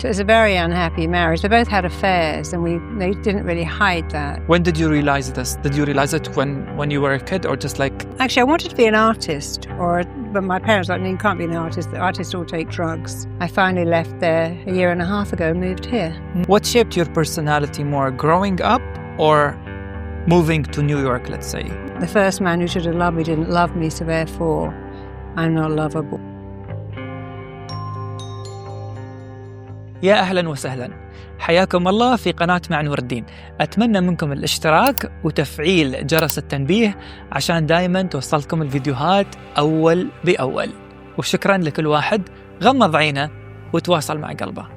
It was a very unhappy marriage. They both had affairs, and they didn't really hide that. When did you realize this? Did you realize it when you were a kid, or just like... Actually, I wanted to be an artist, but my parents were like, no, you can't be an artist. The artists all take drugs. I finally left there a year and a half ago and moved here. What shaped your personality more, growing up or moving to New York, let's say? The first man who should have loved me didn't love me, so therefore I'm not lovable. يا أهلا وسهلا، حياكم الله في قناة مع نور الدين. أتمنى منكم الاشتراك وتفعيل جرس التنبيه عشان دايما توصلكم الفيديوهات أول بأول. وشكرا لكل واحد غمض عينه وتواصل مع قلبه.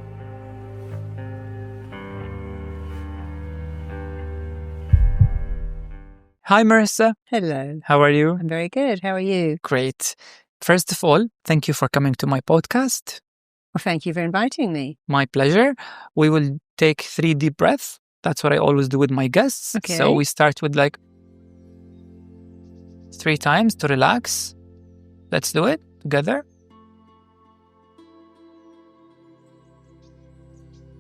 Hi Marisa. Hello. How are you? I'm very good. How are you? Great. First of all, thank you for coming to my podcast. Well, thank you for inviting me. My pleasure. We will take 3 deep breaths. That's what I always do with my guests. Okay. So we start with like 3 times to relax. Let's do it together.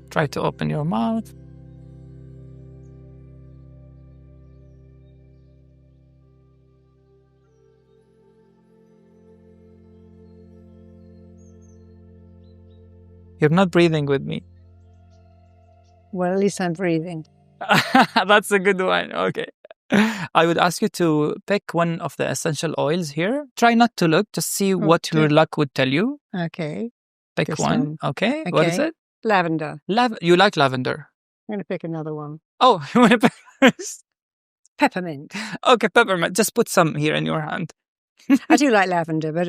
Try to open your mouth. You're not breathing with me. Well, at least I'm breathing. That's a good one. Okay. I would ask you to pick one of the essential oils here. Try not to look, just see what your luck would tell you. Okay. Pick This one. one. Okay. What is it? Lavender. You like lavender? I'm going to pick another one. Oh, you want to pick? Peppermint. Okay, peppermint. Just put some here in your hand. I do like lavender, but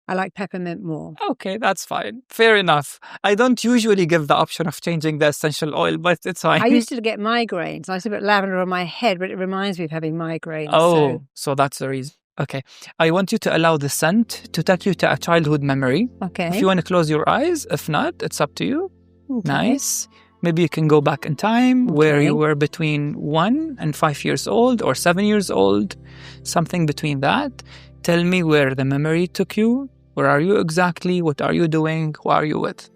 I like peppermint more. Okay, that's fine. Fair enough. I don't usually give the option of changing the essential oil, but it's fine. I used to get migraines. I used to put lavender on my head, but it reminds me of having migraines. Oh, so that's the reason. Okay. I want you to allow the scent to take you to a childhood memory. Okay. If you want to close your eyes, if not, it's up to you. Okay. Nice. Maybe you can go back in time where Okay. you were between 1 and 5 years old or 7 years old, something between that. Tell me where the memory took you. Where are you exactly? What are you doing? Who are you with?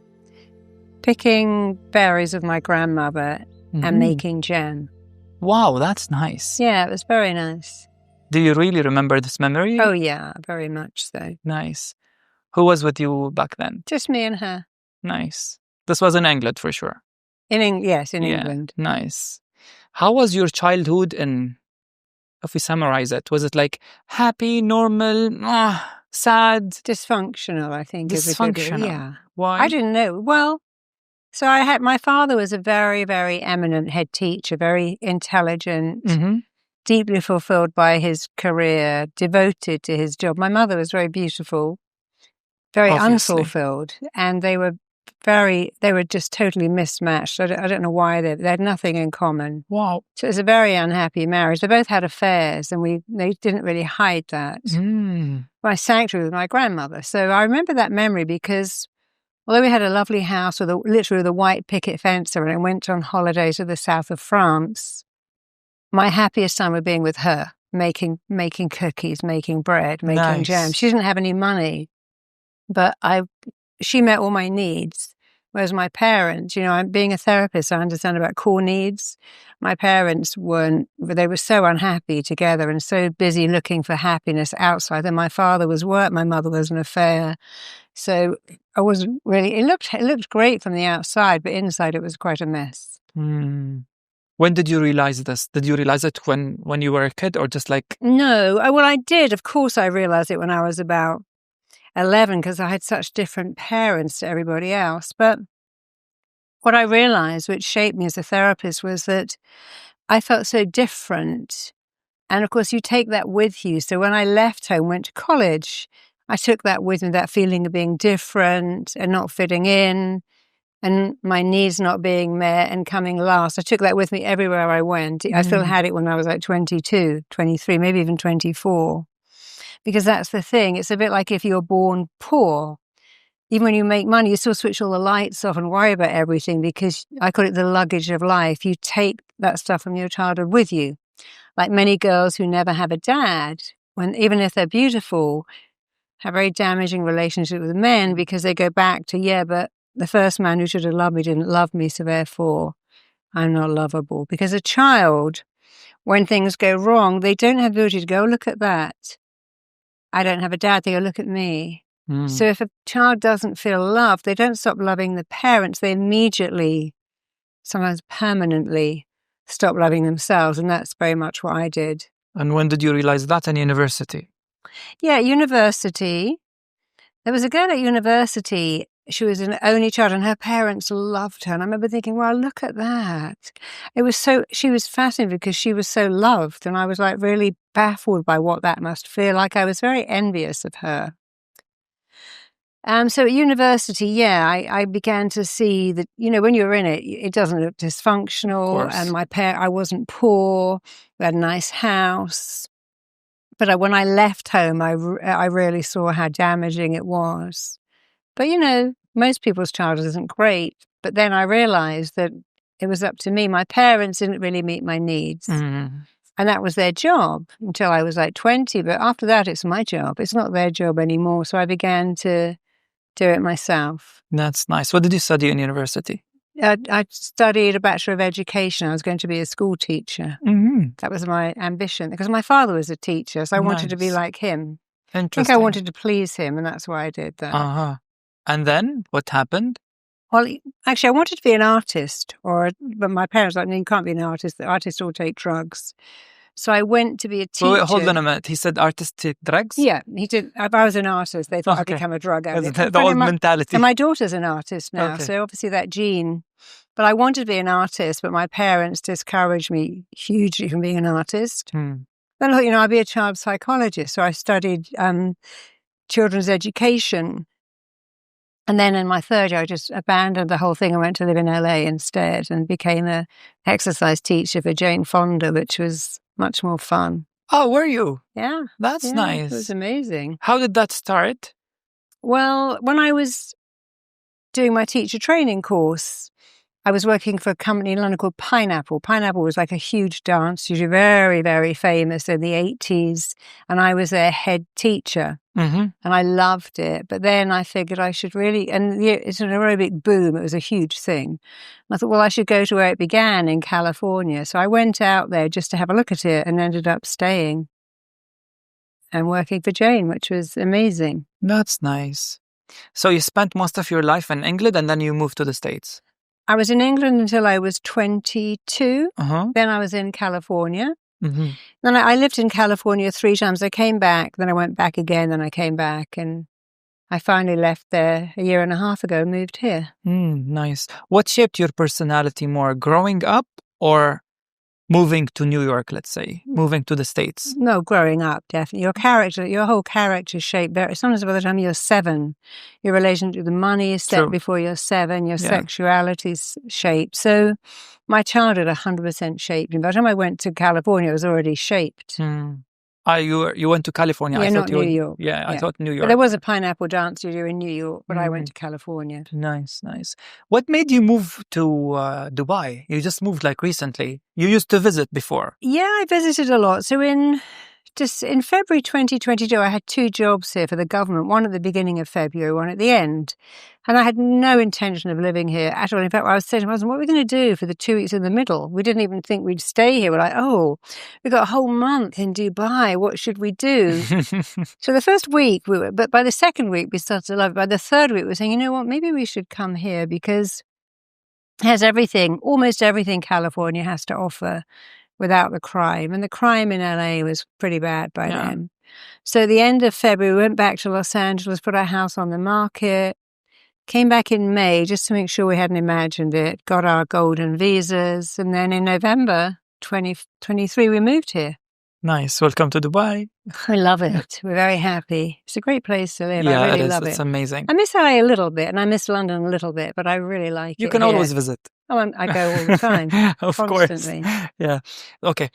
Picking berries with my grandmother and making jam. Wow, that's nice. Yeah, it was very nice. Do you really remember this memory? Oh, yeah, very much so. Nice. Who was with you back then? Just me and her. Nice. This was in England for sure. Yes, in Yeah, England. nice. How was your childhood if we summarize it? Was it like happy, normal, sad? Dysfunctional, I think. is a good- Dysfunctional. Yeah. Why? I didn't know. Well, so my father was a very, very eminent head teacher, very intelligent, Mm-hmm. deeply fulfilled by his career, devoted to his job. My mother was very beautiful, very Obviously. unfulfilled, and they were just totally mismatched. I don't know why they had nothing in common. Wow. So it was a very unhappy marriage. They both had affairs, and they didn't really hide that. My sanctuary with my grandmother. So I remember that memory because although we had a lovely house with literally the white picket fence around, and went on holiday to the south of France, my happiest time was being with her, making cookies, making bread, making Nice. jam. She didn't have any money, but she met all my needs. Whereas my parents, being a therapist, I understand about core needs. My parents they were so unhappy together and so busy looking for happiness outside. And my father was work, my mother was an affair. So I wasn't really, it looked great from the outside, but inside it was quite a mess. When did you realize this? Did you realize it when you were a kid or just like... No, well, I did. Of course, I realized it when I was about 11 because I had such different parents to everybody else. But what I realized, which shaped me as a therapist, was that I felt so different. And of course, you take that with you. So when I left home, went to college, I took that with me, that feeling of being different and not fitting in and my needs not being met and coming last. I took that with me everywhere I went. I still had it when I was like 22, 23, maybe even 24. Because that's the thing. It's a bit like if you're born poor. Even when you make money, you still switch all the lights off and worry about everything because I call it the luggage of life. You take that stuff from your childhood with you. Like many girls who never have a dad, even if they're beautiful, have very damaging relationships with men because they go back to, but the first man who should have loved me didn't love me, so therefore I'm not lovable. Because a child, when things go wrong, they don't have the ability to go, look at that. I don't have a dad. They go, look at me. So if a child doesn't feel loved, they don't stop loving the parents. They immediately, sometimes permanently, stop loving themselves. And that's very much what I did. And when did you realize that in university? Yeah, university. There was a girl at university. She was an only child and her parents loved her. And I remember thinking, well, look at that. She was fascinated because she was so loved. And I was like really baffled by what that must feel like. I was very envious of her. So at university, I began to see that, when you're in it, it doesn't look dysfunctional. And I wasn't poor. We had a nice house. But when I left home, I really saw how damaging it was. But, most people's childhood isn't great. But then I realized that it was up to me. My parents didn't really meet my needs. And that was their job until I was like 20. But after that, it's my job. It's not their job anymore. So I began to do it myself. That's nice. What did you study in university? I studied a Bachelor of Education. I was going to be a school teacher. That was my ambition because my father was a teacher, so I wanted to be like him. Interesting. I think I wanted to please him, and that's why I did that. And then what happened? Well, actually, I wanted to be an artist, but my parents were like, no, you can't be an artist. The artists all take drugs. So I went to be a teacher. Wait, hold on a minute. He said artists take drugs? Yeah, he did. If I was an artist, they thought I'd become a drug addict. The old mentality. And my daughter's an artist now, so obviously that gene. But I wanted to be an artist, but my parents discouraged me hugely from being an artist. Then I thought, I'd be a child psychologist. So I studied children's education. And then in my third year, I just abandoned the whole thing and went to live in LA instead and became an exercise teacher for Jane Fonda, which was much more fun. Oh, were you? Yeah. That's nice. It was amazing. How did that start? Well, when I was doing my teacher training course, I was working for a company in London called Pineapple. Pineapple was like a huge dance studio, very, very famous in the 80s. And I was their head teacher. And I loved it. But then I figured I should really, and it's an aerobic boom. It was a huge thing. And I thought, well, I should go to where it began in California. So I went out there just to have a look at it and ended up staying and working for Jane, which was amazing. That's nice. So you spent most of your life in England and then you moved to the States? I was in England until I was 22. Then I was in California. Then I lived in California 3 times. I came back, then I went back again, then I came back. And I finally left there a year and a half ago and moved here. Nice. What shaped your personality more, growing up or moving to New York, let's say, moving to the States? No, growing up, definitely. Your whole character is shaped very. Sometimes by the time you're 7, your relationship with the money is set before you're 7, your sexuality is shaped. So my childhood 100% shaped me. By the time I went to California, it was already shaped. You went to California? Yeah, not New York. Yeah, I thought New York. But there was a Pineapple dance studio in New York, but I went to California. Nice. What made you move to Dubai? You just moved like recently. You used to visit before. Yeah, I visited a lot. So in February 2022, I had 2 jobs here for the government, one at the beginning of February, one at the end. And I had no intention of living here at all. In fact, I was saying to my husband, what are we going to do for the 2 weeks in the middle? We didn't even think we'd stay here. We're like, we've got a whole month in Dubai. What should we do? So the first week, but by the second week, we started to love it. By the third week, we were saying, you know what, maybe we should come here because it has everything, almost everything California has to offer without the crime. And the crime in LA was pretty bad by then. So at the end of February, we went back to Los Angeles, put our house on the market, came back in May just to make sure we hadn't imagined it, got our golden visas. And then in November 2023, we moved here. Nice. Welcome to Dubai. I love it. We're very happy. It's a great place to live. I really love it. It's amazing. I miss LA a little bit and I miss London a little bit, but I really like it. You can always visit. I go all the time. Of constantly. Course. Yeah. Okay.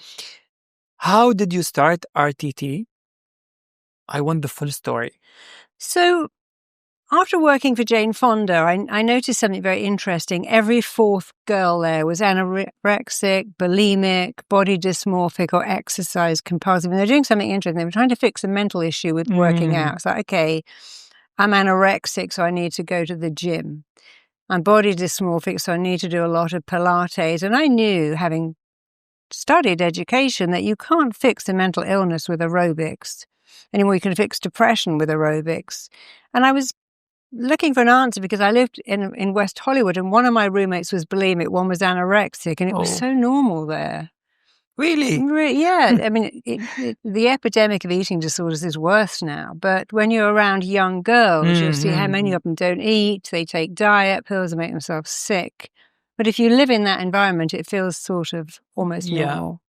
How did you start RTT? I want the full story. So after working for Jane Fonda, I noticed something very interesting. Every 4th girl there was anorexic, bulimic, body dysmorphic, or exercise compulsive. And they're doing something interesting. They were trying to fix a mental issue with working out. It's like, okay, I'm anorexic, so I need to go to the gym. I'm body dysmorphic, so I need to do a lot of Pilates. And I knew, having studied education, that you can't fix a mental illness with aerobics anymore. You can fix depression with aerobics. And I was looking for an answer because I lived in West Hollywood, and one of my roommates was bulimic, one was anorexic, and it was so normal there. Really? Yeah. I mean, the epidemic of eating disorders is worse now. But when you're around young girls, you'll see how many of them don't eat. They take diet pills and make themselves sick. But if you live in that environment, it feels sort of almost normal.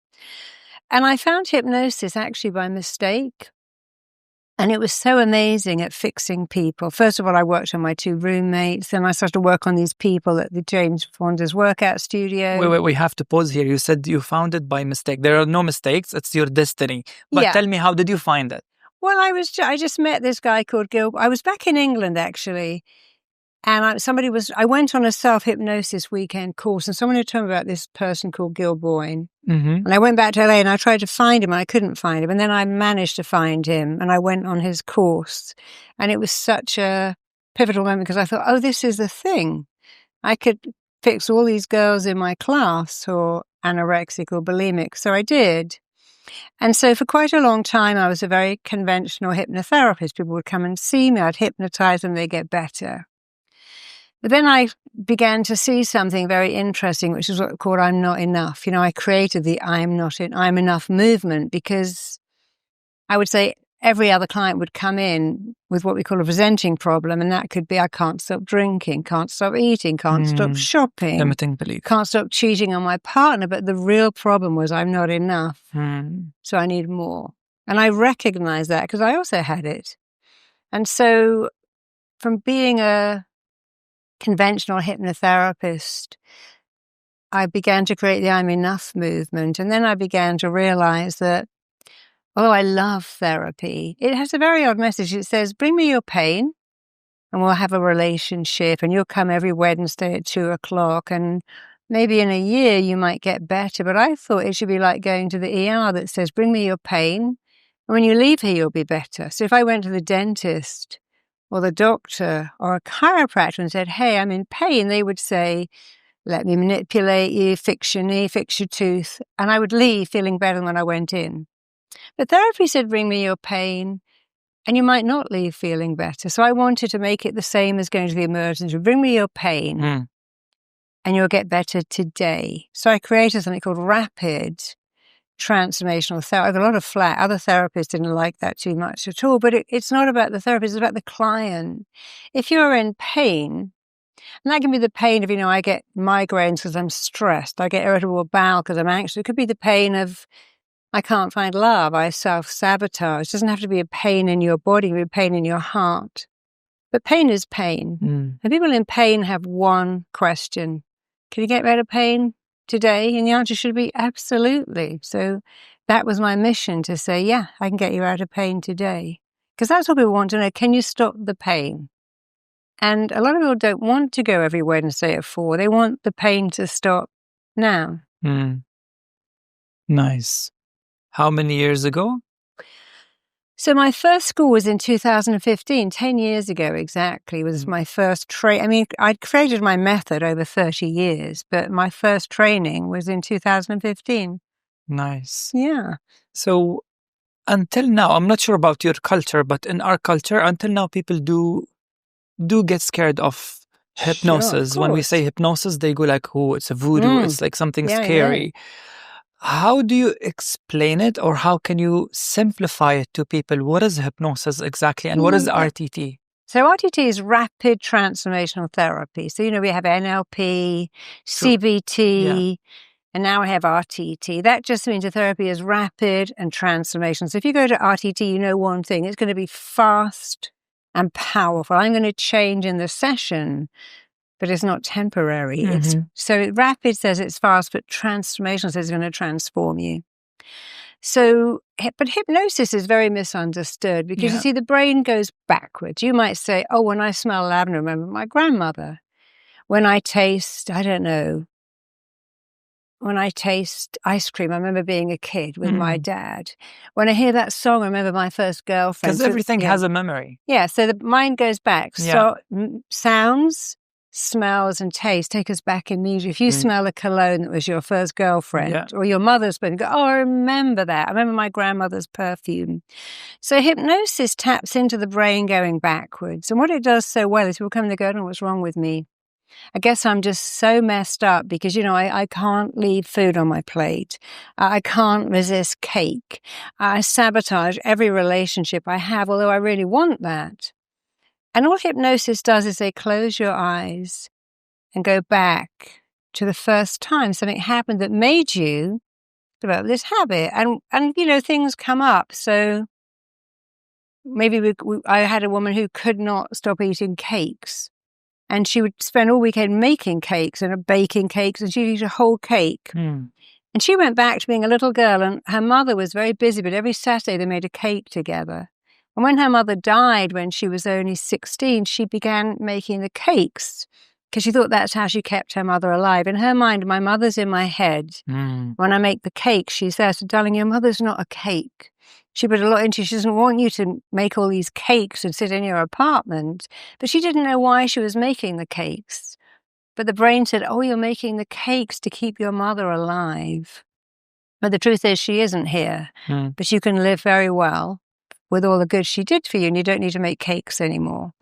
And I found hypnosis actually by mistake. And it was so amazing at fixing people. First of all, I worked on my 2 roommates. Then I started to work on these people at the James Fonda's workout studio. Wait, we have to pause here. You said you found it by mistake. There are no mistakes. It's your destiny. But tell me, how did you find it? Well, I just met this guy called Gil. I was back in England, actually. And I went on a self-hypnosis weekend course, and someone had told me about this person called Gil Boyne. And I went back to LA and I tried to find him and I couldn't find him. And then I managed to find him and I went on his course. And it was such a pivotal moment because I thought, oh, this is the thing. I could fix all these girls in my class who are anorexic or bulimic. So I did. And so for quite a long time, I was a very conventional hypnotherapist. People would come and see me. I'd hypnotize them. They get better. But then I began to see something very interesting, which is what called I'm Not Enough. You know, I created the I'm Enough movement because I would say every other client would come in with what we call a presenting problem. And that could be, I can't stop drinking, can't stop eating, can't stop shopping. Limiting belief. Can't stop cheating on my partner. But the real problem was I'm not enough. So I need more. And I recognized that because I also had it. And so from being a conventional hypnotherapist, I began to create the I'm Enough movement. And then I began to realize that, although I love therapy, it has a very odd message. It says, bring me your pain and we'll have a relationship and you'll come every Wednesday at 2:00 and maybe in a year you might get better. But I thought it should be like going to the ER that says, bring me your pain and when you leave here, you'll be better. So if I went to the dentist or the doctor or a chiropractor and said, hey, I'm in pain, they would say, let me manipulate you, fix your knee, fix your tooth. And I would leave feeling better than when I went in. But therapy said, bring me your pain, and you might not leave feeling better. So I wanted to make it the same as going to the emergency room. Bring me your pain, and you'll get better today. So I created something called rapid transformational therapy. I have a lot of flack. Other therapists didn't like that too much at all, but it's not about the therapist, it's about the client. If you're in pain, and that can be the pain of, I get migraines because I'm stressed. I get irritable bowel because I'm anxious. It could be the pain of, I can't find love. I self-sabotage. It doesn't have to be a pain in your body, it can be a pain in your heart. But pain is pain. And people in pain have one question. Can you get rid of pain today? And the answer should be absolutely. So that was my mission, to say, yeah, I can get you out of pain today. Because that's what people want to know. Can you stop the pain? And a lot of people don't want to go every Wednesday at 4:00. They want the pain to stop now. Nice. How many years ago? So my first school was in 2015, 10 years ago exactly, was my first I'd created my method over 30 years, but my first training was in 2015. Nice. Yeah. So until now, I'm not sure about your culture, but in our culture, until now, people do get scared of hypnosis. Sure, when we say hypnosis, they go like, oh, it's a voodoo. It's like something scary. Yeah. How do you explain it, or how can you simplify it to people? What is hypnosis exactly, and what is RTT? So RTT is rapid transformational therapy. So, we have NLP, CBT, and now I have RTT. That just means the therapy is rapid and transformational. So if you go to RTT, you know one thing, it's going to be fast and powerful. I'm going to change in the session, but it's not temporary. So rapid says it's fast, but transformational says it's going to transform you. So, but hypnosis is very misunderstood because you see, the brain goes backwards. You might say, oh, when I smell lavender, I remember my grandmother. When I taste, when I taste ice cream, I remember being a kid with my dad. When I hear that song, I remember my first girlfriend. Because everything has a memory. Yeah, so the mind goes back. So sounds, smells and tastes take us back immediately. If you smell a cologne that was your first girlfriend or your mother's, but go, oh, I remember that. I remember my grandmother's perfume. So hypnosis taps into the brain going backwards. And what it does so well is people come and they go, oh, what's wrong with me? I guess I'm just so messed up because, I can't leave food on my plate. I can't resist cake. I sabotage every relationship I have, although I really want that. And all hypnosis does is they close your eyes and go back to the first time something happened that made you develop this habit. And things come up. So maybe I had a woman who could not stop eating cakes. And she would spend all weekend making cakes and baking cakes, and she'd eat a whole cake. And she went back to being a little girl, and her mother was very busy, but every Saturday they made a cake together. And when her mother died when she was only 16, she began making the cakes because she thought that's how she kept her mother alive. In her mind, my mother's in my head. When I make the cake, she's there. So, darling, your mother's not a cake. She put a lot into you. She doesn't want you to make all these cakes and sit in your apartment. But she didn't know why she was making the cakes. But the brain said, oh, you're making the cakes to keep your mother alive. But the truth is she isn't here. But you can live very well with all the good she did for you, and you don't need to make cakes anymore.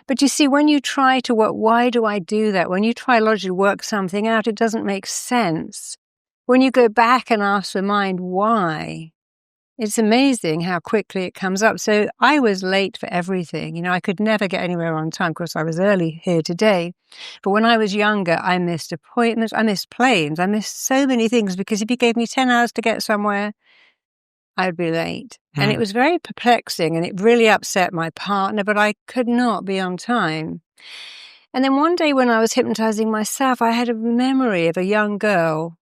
But you see, when you try to work, why do I do that? When you try logically to work something out, it doesn't make sense. When you go back and ask the mind why, it's amazing how quickly it comes up. So I was late for everything. I could never get anywhere on time. Of course, I was early here today. But when I was younger, I missed appointments, I missed planes, I missed so many things because if you gave me 10 hours to get somewhere, I'd be late. And it was very perplexing, and it really upset my partner, but I could not be on time. And then one day when I was hypnotizing myself, I had a memory of a young girl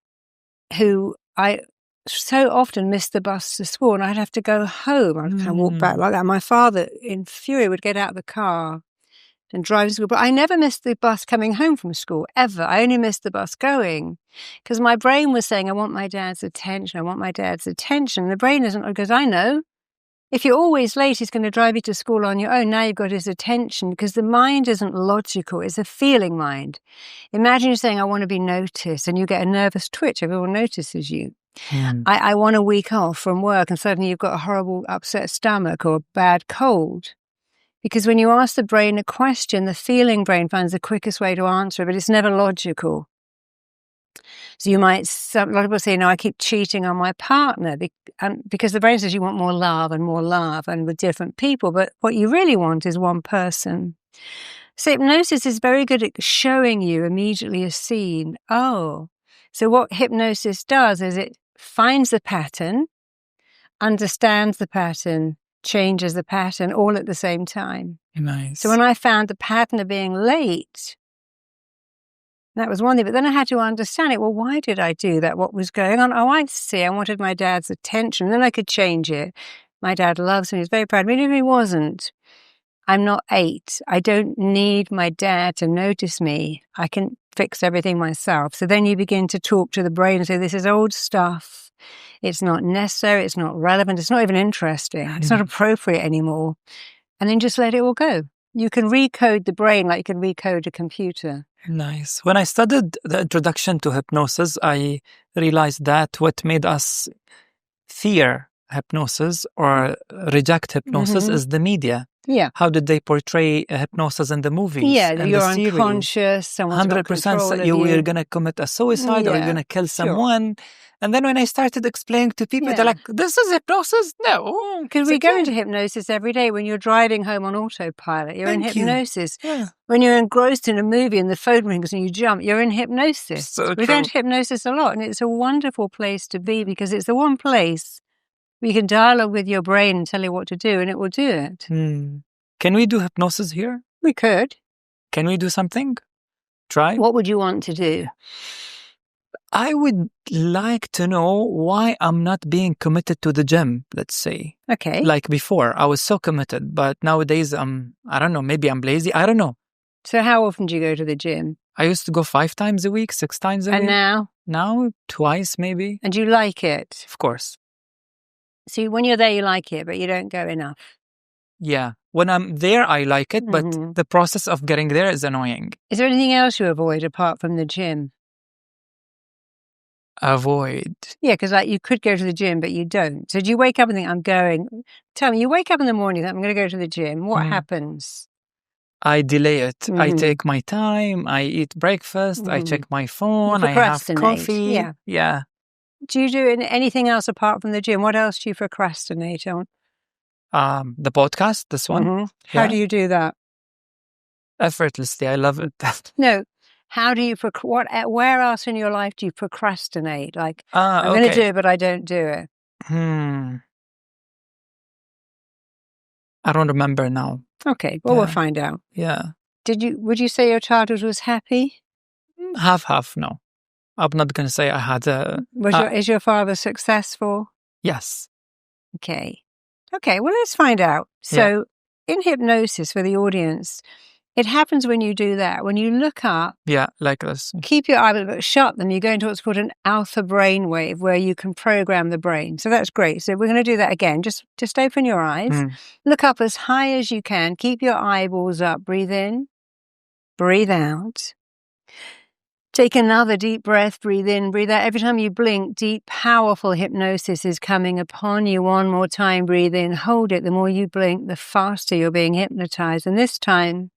who I so often missed the bus to school, and I'd have to go home. I'd kind of walk back like that. My father, in fury, would get out of the car and drive to school. But I never missed the bus coming home from school, ever. I only missed the bus going because my brain was saying, I want my dad's attention. I want my dad's attention. And the brain isn't, because I know if you're always late, he's going to drive you to school on your own. Now you've got his attention because the mind isn't logical. It's a feeling mind. Imagine you're saying, I want to be noticed, and you get a nervous twitch. Everyone notices you. I want a week off from work, and suddenly you've got a horrible upset stomach or a bad cold. Because when you ask the brain a question, the feeling brain finds the quickest way to answer it, but it's never logical. So a lot of people say, I keep cheating on my partner because the brain says you want more love and with different people, but what you really want is one person. So hypnosis is very good at showing you immediately a scene. Oh, so what hypnosis does is it finds the pattern, understands the pattern, changes the pattern all at the same time. Nice. So when I found the pattern of being late, that was one thing. But then I had to understand it. Well, why did I do that? What was going on? Oh, I see. I wanted my dad's attention. Then I could change it. My dad loves me. He's very proud of me. Even if he wasn't, I'm not 8. I don't need my dad to notice me. I can fix everything myself. So then you begin to talk to the brain and say, this is old stuff. It's not necessary. It's not relevant. It's not even interesting. It's not appropriate anymore. And then just let it all go. You can recode the brain like you can recode a computer. Nice. When I studied the introduction to hypnosis, I realized that what made us fear hypnosis or reject hypnosis is the media. Yeah. How did they portray hypnosis in the movies? Yeah, and you're the series? unconscious. Someone's 100% you're going to commit a suicide or you're going to kill someone. And then when I started explaining to people, they're like, this is hypnosis? No. Because we go into hypnosis every day. When you're driving home on autopilot, you're in hypnosis. Yeah. When you're engrossed in a movie and the phone rings and you jump, you're in hypnosis. So we go into hypnosis a lot, and it's a wonderful place to be because it's the one place where you can dialogue with your brain and tell it what to do, and it will do it. Can we do hypnosis here? We could. Can we do something? Try? What would you want to do? I would like to know why I'm not being committed to the gym, let's say. Okay. Like before, I was so committed, but nowadays I don't know, maybe I'm lazy. I don't know. So how often do you go to the gym? I used to go 5 times a week, 6 times a week. And now? Now, twice maybe. And you like it? Of course. So when you're there, you like it, but you don't go enough. Yeah. when I'm there, I like it, but Mhm. the process of getting there is annoying. Is there anything else you avoid apart from the gym? Avoid. Yeah, because like you could go to the gym, but you don't. So do you wake up and think, I'm going? Tell me, you wake up in the morning, I'm going to go to the gym. What happens? I delay it. I Mhm. take my time. I eat breakfast. I check my phone. I have procrastinate, coffee. yeah. Do you do anything else apart from the gym? What else do you procrastinate on? The podcast, this one. How do you do that? Effortlessly. I love it. No. How do you, where else in your life do you procrastinate? Like, I'm okay. going to do it, but I don't do it. I don't remember now. Okay, well, we'll find out. Yeah. Would you say your childhood was happy? Half, no. I'm not going to say I had a... Is your father successful? Yes. Okay, well, let's find out. So, in hypnosis for the audience, it happens when you do that. When you look up, like this. Keep your eyes, but shut them. You go into what's called an alpha brainwave, where you can program the brain. So that's great. So we're going to do that again. Just open your eyes. Look up as high as you can. Keep your eyeballs up. Breathe in. Breathe out. Take another deep breath. Breathe in. Breathe out. Every time you blink, deep, powerful hypnosis is coming upon you. One more time. Breathe in. Hold it. The more you blink, the faster you're being hypnotized. And this time,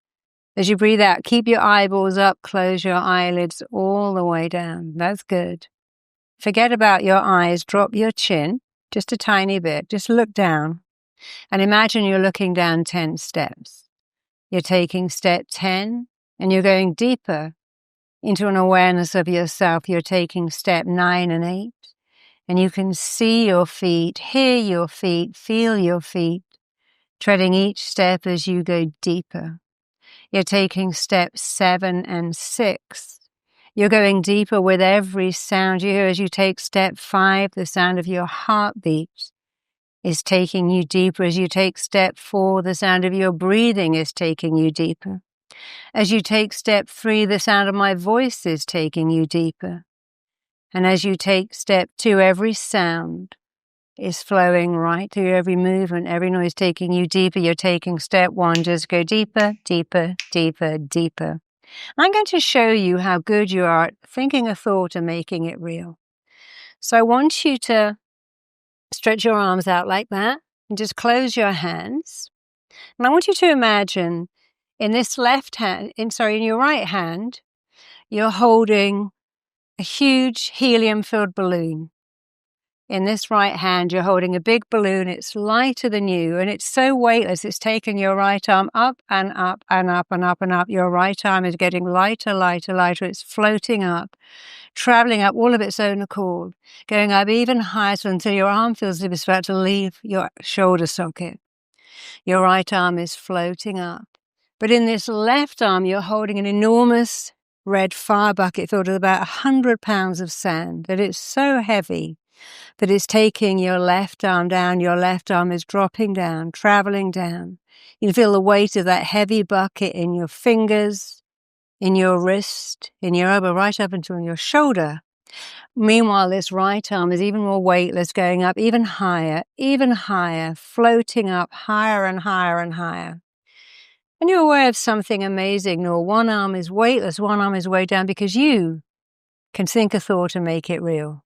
as you breathe out, keep your eyeballs up, close your eyelids all the way down. That's good. Forget about your eyes, drop your chin, just a tiny bit. Just look down and imagine you're looking down 10 steps. You're taking step 10 and you're going deeper into an awareness of yourself. You're taking step 9 and 8 and you can see your feet, hear your feet, feel your feet, treading each step as you go deeper. You're taking steps 7 and 6. You're going deeper with every sound you hear. As you take step 5, the sound of your heartbeat is taking you deeper. As you take step 4, the sound of your breathing is taking you deeper. As you take step 3, the sound of my voice is taking you deeper. And as you take step 2, every sound is flowing right through every movement, every noise taking you deeper. You're taking step 1, just go deeper, deeper, deeper, deeper. I'm going to show you how good you are at thinking a thought and making it real. So I want you to stretch your arms out like that and just close your hands. And I want you to imagine in this in your right hand, you're holding a huge helium-filled balloon. In this right hand, you're holding a big balloon. It's lighter than you, and it's so weightless, it's taking your right arm up and up and up and up and up. Your right arm is getting lighter, lighter, lighter. It's floating up, traveling up all of its own accord, going up even higher until your arm feels as if it's about to leave your shoulder socket. Your right arm is floating up. But in this left arm, you're holding an enormous red fire bucket filled with about 100 pounds of sand. That it's so heavy that it's taking your left arm down. Your left arm is dropping down, traveling down. You feel the weight of that heavy bucket in your fingers, in your wrist, in your elbow, right up into your shoulder. Meanwhile, this right arm is even more weightless, going up even higher, floating up higher and higher and higher. And you're aware of something amazing, Nour. One arm is weightless, one arm is way down because you can think a thought and make it real.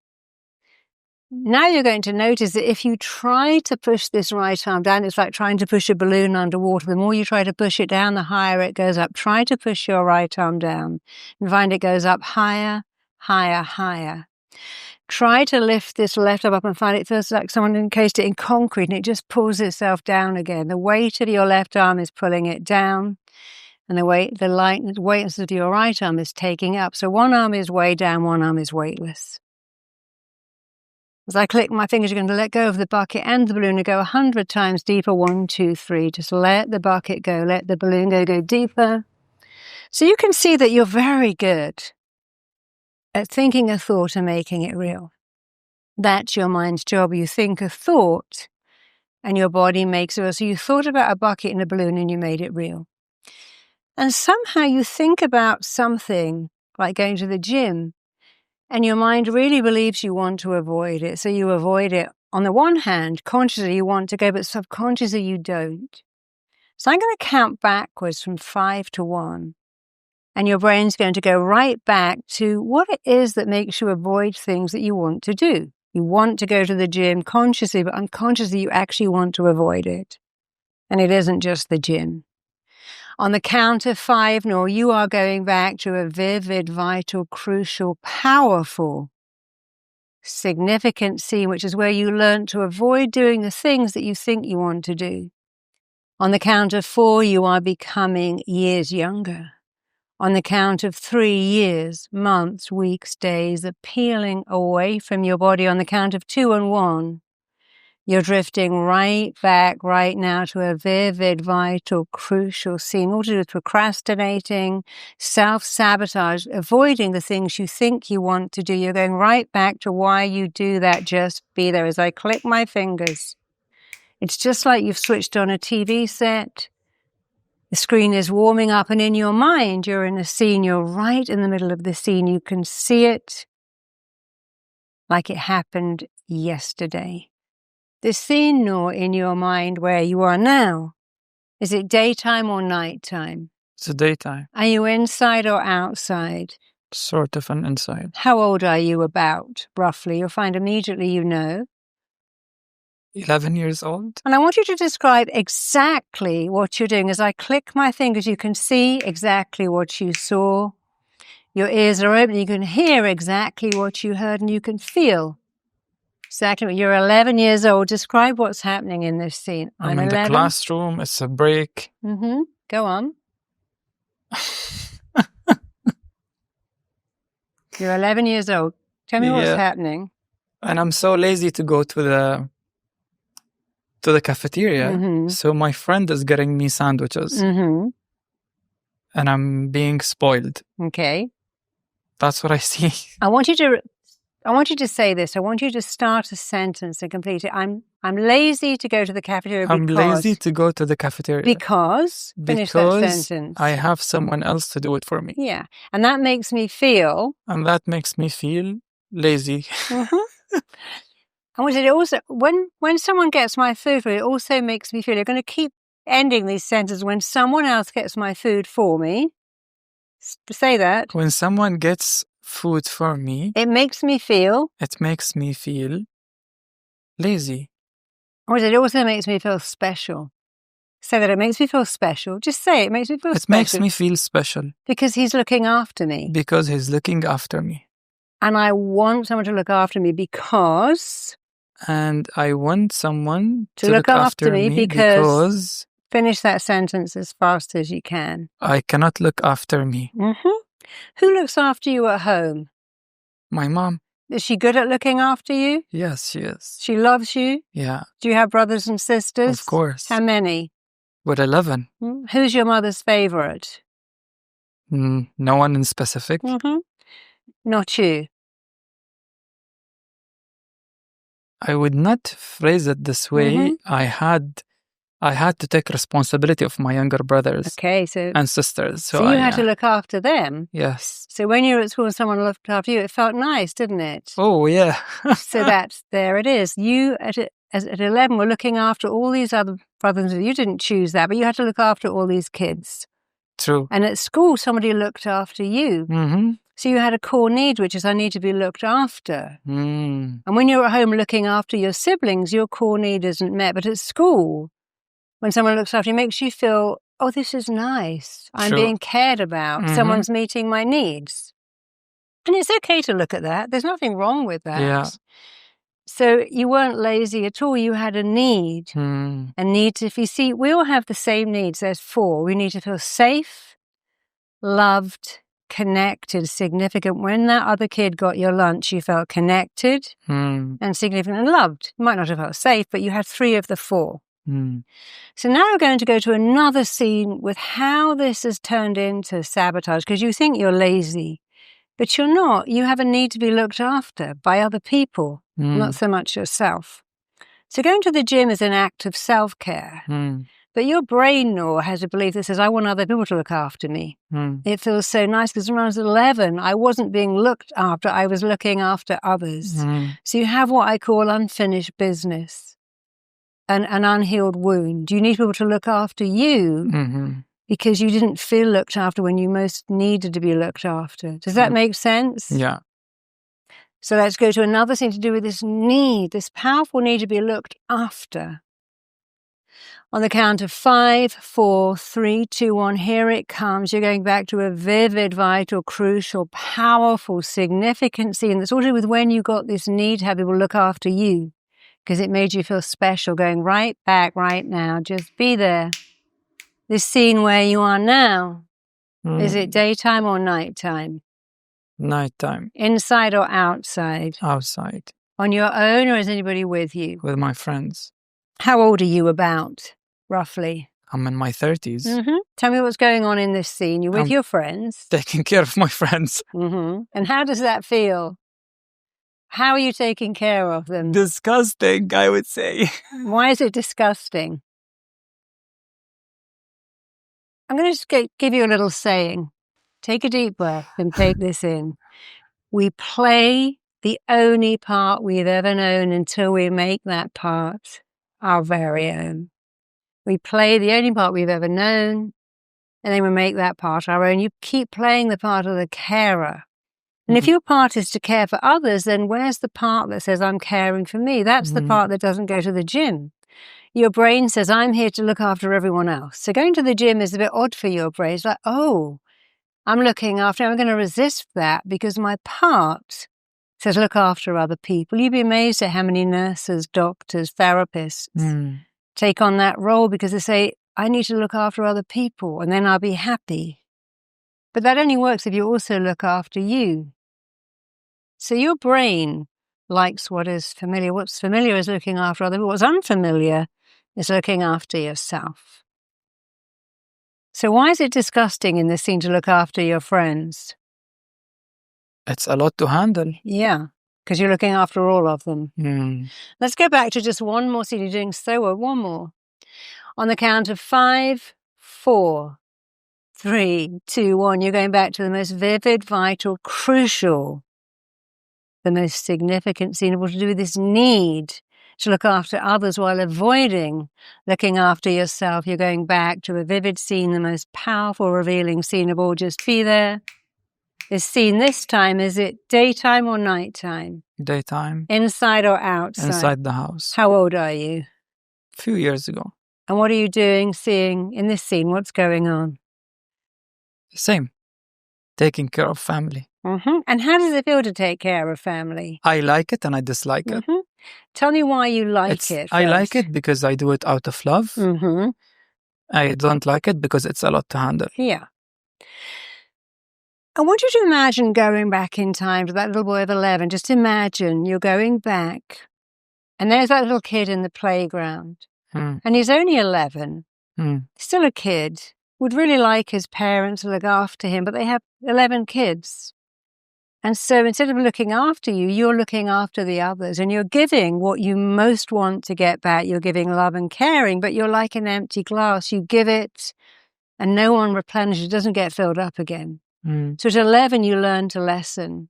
Now you're going to notice that if you try to push this right arm down, it's like trying to push a balloon underwater. The more you try to push it down, the higher it goes up. Try to push your right arm down and find it goes up higher, higher, higher. Try to lift this left arm up and find it feels like someone encased it in concrete and it just pulls itself down again. The weight of your left arm is pulling it down and the weightness of your right arm is taking up. So one arm is way down, one arm is weightless. As I click my fingers, you're going to let go of the bucket and the balloon and go 100 times deeper. 1, 2, 3. Just let the bucket go, let the balloon go deeper. So you can see that you're very good at thinking a thought and making it real. That's your mind's job. You think a thought and your body makes it real. So you thought about a bucket and a balloon and you made it real. And somehow you think about something like going to the gym and your mind really believes you want to avoid it. So you avoid it. On the one hand, consciously you want to go, but subconsciously you don't. So I'm going to count backwards from 5 to 1. And your brain's going to go right back to what it is that makes you avoid things that you want to do. You want to go to the gym consciously, but unconsciously you actually want to avoid it. And it isn't just the gym. On the count of 5, Nour, you are going back to a vivid, vital, crucial, powerful, significant scene, which is where you learn to avoid doing the things that you think you want to do. On the count of 4, you are becoming years younger. On the count of 3, years, months, weeks, days, are peeling away from your body. On the count of 2 and 1, you're drifting right back right now to a vivid, vital, crucial scene. All to do with procrastinating, self-sabotage, avoiding the things you think you want to do. You're going right back to why you do that. Just be there. As I click my fingers, it's just like you've switched on a TV set. The screen is warming up, and in your mind, you're in a scene. You're right in the middle of the scene. You can see it like it happened yesterday. The scene, Nour, in your mind where you are now, is it daytime or nighttime? It's a daytime. Are you inside or outside? Sort of an inside. How old are you about, roughly? You'll find immediately you know. 11 years old. And I want you to describe exactly what you're doing. As I click my fingers, you can see exactly what you saw. Your ears are open. You can hear exactly what you heard, and you can feel exactly. You're 11 years old. Describe what's happening in this scene. I'm in 11. the classroom. It's a break. Go on. You're 11 years old. Tell me what's happening. And I'm so lazy to go to the cafeteria. So my friend is getting me sandwiches. And I'm being spoiled. Okay. That's what I see. I want you to say this. I want you to start a sentence and complete it. I'm lazy to go to the cafeteria because... I'm lazy to go to the cafeteria. Because... Finish that sentence. I have someone else to do it for me. Yeah. And that makes me feel... And that makes me feel lazy. I want you to also... When someone gets my food for me, it also makes me feel... You're going to keep ending these sentences. When someone else gets my food for me... Say that. When someone gets food for me... It makes me feel... It makes me feel lazy. Or it also makes me feel special. Say that. It makes me feel special. Just say it. It makes me feel special. It makes me feel special. Because he's looking after me. Because he's looking after me. And I want someone to look after me because... And I want someone to look after me because... Finish that sentence as fast as you can. I cannot look after me. Who looks after you at home? My mom. Is she good at looking after you? Yes, she is. She loves you? Yeah. Do you have brothers and sisters? Of course. How many? With 11. Who's your mother's favorite? No one in specific. Not you. I would not phrase it this way. I had to take responsibility of my younger brothers and sisters. So you had to look after them? Yes. So when you were at school and someone looked after you, it felt nice, didn't it? Oh, yeah. So there it is. You, at 11, were looking after all these other brothers. You didn't choose that, but you had to look after all these kids. True. And at school, somebody looked after you. So you had a core need, which is I need to be looked after. And when you're at home looking after your siblings, your core need isn't met. But at school... When someone looks after you, it makes you feel, oh, this is nice. I'm being cared about. Someone's meeting my needs. And it's okay to look at that. There's nothing wrong with that. Yeah. So you weren't lazy at all. You had a need. A need to, if you see, we all have the same needs. There's 4. We need to feel safe, loved, connected, significant. When that other kid got your lunch, you felt connected and significant and loved. You might not have felt safe, but you had 3 of the 4. So now we're going to go to another scene with how this has turned into sabotage, because you think you're lazy, but you're not. You have a need to be looked after by other people, not so much yourself. So going to the gym is an act of self-care, but your brain, Nour, has a belief that says, I want other people to look after me. It feels so nice because when I was 11, I wasn't being looked after, I was looking after others. So you have what I call unfinished business. an unhealed wound. You need people to look after you because you didn't feel looked after when you most needed to be looked after. Does that make sense? Yeah. So let's go to another thing to do with this need, this powerful need to be looked after. On the count of 5, 4, 3, 2, 1, here it comes. You're going back to a vivid, vital, crucial, powerful, significant scene that's all to do with when you got this need to have people look after you because it made you feel special, going right back right now. Just be there. This scene where you are now, is it daytime or nighttime? Nighttime. Inside or outside? Outside. On your own, or is anybody with you? With my friends. How old are you about, roughly? I'm in my 30s. Tell me what's going on in this scene. You're with your friends. Taking care of my friends. And how does that feel? How are you taking care of them? Disgusting, I would say. Why is it disgusting? I'm going to just give you a little saying. Take a deep breath and take this in. We play the only part we've ever known until we make that part our very own. We play the only part we've ever known, and then we make that part our own. You keep playing the part of the carer. And if your part is to care for others, then where's the part that says, I'm caring for me? That's the part that doesn't go to the gym. Your brain says, I'm here to look after everyone else. So going to the gym is a bit odd for your brain. It's like, oh, I'm looking after, I'm going to resist that because my part says look after other people. You'd be amazed at how many nurses, doctors, therapists take on that role because they say, I need to look after other people and then I'll be happy. But that only works if you also look after you. So your brain likes what is familiar. What's familiar is looking after other people. What's unfamiliar is looking after yourself. So why is it disgusting in this scene to look after your friends? It's a lot to handle. Yeah, because you're looking after all of them. Let's go back to just one more scene. You're doing so well. One more. On the count of 5, 4, 3, 2, 1, you're going back to the most vivid, vital, crucial, the most significant scene able to do with this need to look after others while avoiding looking after yourself. You're going back to a vivid scene, the most powerful, revealing scene of all. Just be there. This scene this time, is it daytime or nighttime? Daytime. Inside or outside? Inside the house. How old are you? A few years ago. And what are you doing, seeing in this scene? What's going on? Same. Taking care of family. And how does it feel to take care of family? I like it and I dislike it. Tell me why you like it. I like it because I do it out of love. I don't like it because it's a lot to handle. Yeah. I want you to imagine going back in time to that little boy of 11. Just imagine you're going back and there's that little kid in the playground and he's only 11, still a kid, would really like his parents to look after him, but they have 11 kids. And so instead of looking after you, you're looking after the others and you're giving what you most want to get back. You're giving love and caring, but you're like an empty glass. You give it and no one replenishes. It doesn't get filled up again. So at 11, you learn to lesson.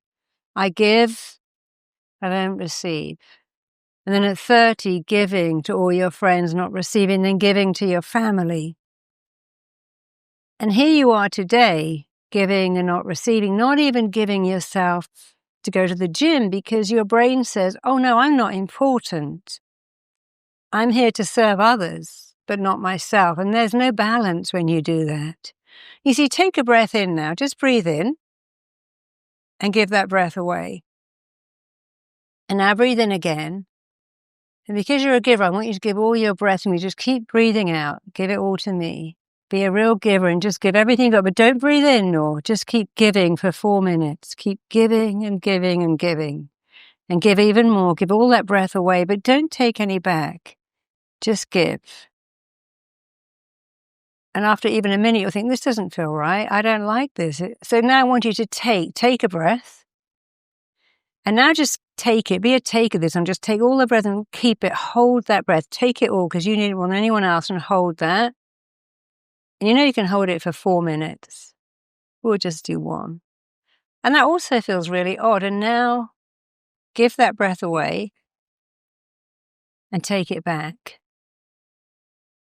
I give, I don't receive. And then at 30, giving to all your friends, not receiving, then giving to your family. And here you are today, giving and not receiving, not even giving yourself to go to the gym because your brain says, oh no, I'm not important. I'm here to serve others, but not myself. And there's no balance when you do that. You see, take a breath in now. Just breathe in and give that breath away. And now breathe in again. And because you're a giver, I want you to give all your breath to me. Just keep breathing out. Give it all to me. Be a real giver and just give everything you've got. But don't breathe in, Nour. Just keep giving for 4 minutes. Keep giving and giving and giving. And give even more. Give all that breath away, but don't take any back. Just give. And after even a minute, you'll think, this doesn't feel right. I don't like this. So now I want you to take a breath. And now just take it. Be a taker this and just take all the breath and keep it. Hold that breath. Take it all because you need it more than anyone else and hold that. And you know you can hold it for 4 minutes. We'll just do 1. And that also feels really odd. And now give that breath away and take it back.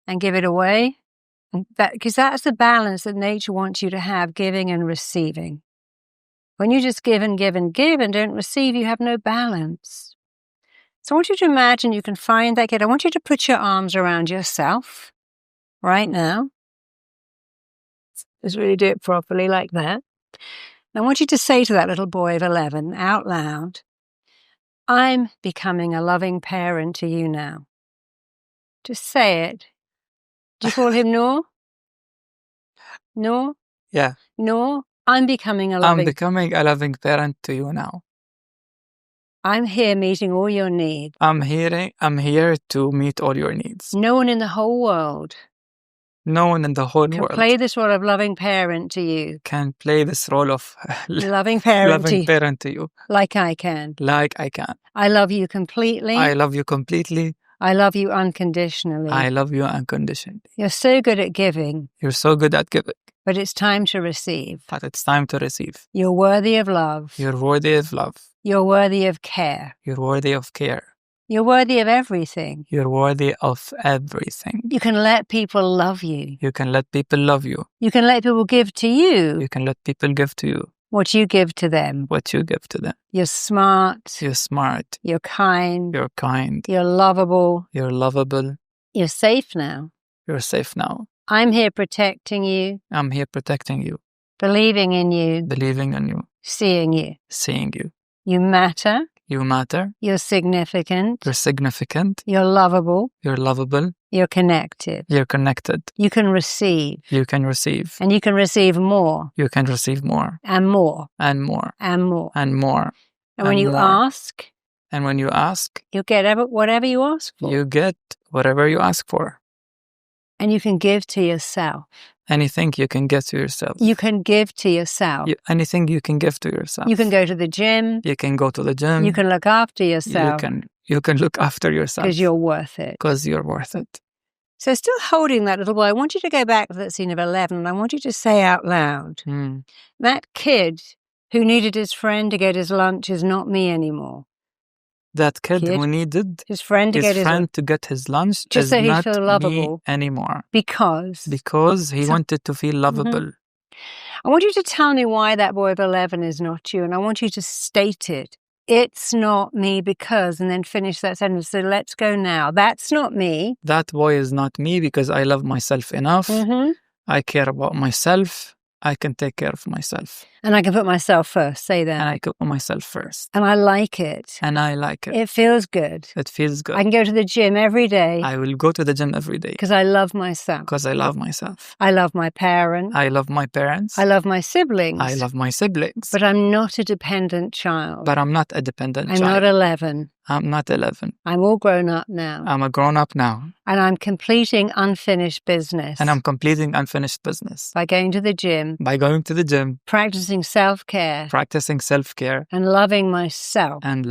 and give it away. Because that's the balance that nature wants you to have, giving and receiving. When you just give and give and give and don't receive, you have no balance. So I want you to imagine you can find that kid. I want you to put your arms around yourself right now. Just really do it properly like that. And I want you to say to that little boy of 11 out loud, I'm becoming a loving parent to you now. Just say it. Do you call him Nour? Nour? Yeah. Nour, I'm becoming a loving parent to you now. I'm here meeting all your needs. I'm here to meet all your needs. No one in the whole world can play this role of loving parent to you. Can play this role of loving parent to you. Like I can. I love you completely. I love you completely. I love you unconditionally. I love you unconditionally. You're so good at giving. You're so good at giving. But it's time to receive. You're worthy of love. You're worthy of love. You're worthy of care. You're worthy of care. You're worthy of everything. You're worthy of everything. You can let people love you. You can let people love you. You can let people give to you. You can let people give to you. What you give to them. You're smart. You're kind. You're lovable. You're safe now. I'm here protecting you. Believing in you. Seeing you. You matter. You're significant. You're lovable. You're connected. You can receive. And you can receive more. And more. And more. And when you ask. You'll get whatever you ask for. And you can give to yourself. Anything you can give to yourself. You can give to yourself. Anything you can give to yourself. You can go to the gym. You can go to the gym. You can look after yourself. You can look after yourself. Because you're worth it. So still holding that little boy, I want you to go back to that scene of 11 and I want you to say out loud, that kid who needed his friend to get his lunch is not me anymore. That kid who needed his friend to get his lunch just is so he not feel lovable me anymore. Because he wanted to feel lovable. I want you to tell me why that boy of 11 is not you, and I want you to state it. It's not me because, and then finish that sentence. So let's go now. That's not me. That boy is not me because I love myself enough. I care about myself. I can take care of myself. And I can put myself first, say that. And I can put myself first. And I like it. It feels good. I can go to the gym every day. I will go to the gym every day. Because I love myself. I love my parents. I love my parents. I love my siblings. But I'm not a dependent child. I'm not 11. I'm not 11. I'm all grown up now. I'm a grown up now. And I'm completing unfinished business. By going to the gym. Practicing self-care. And loving myself. I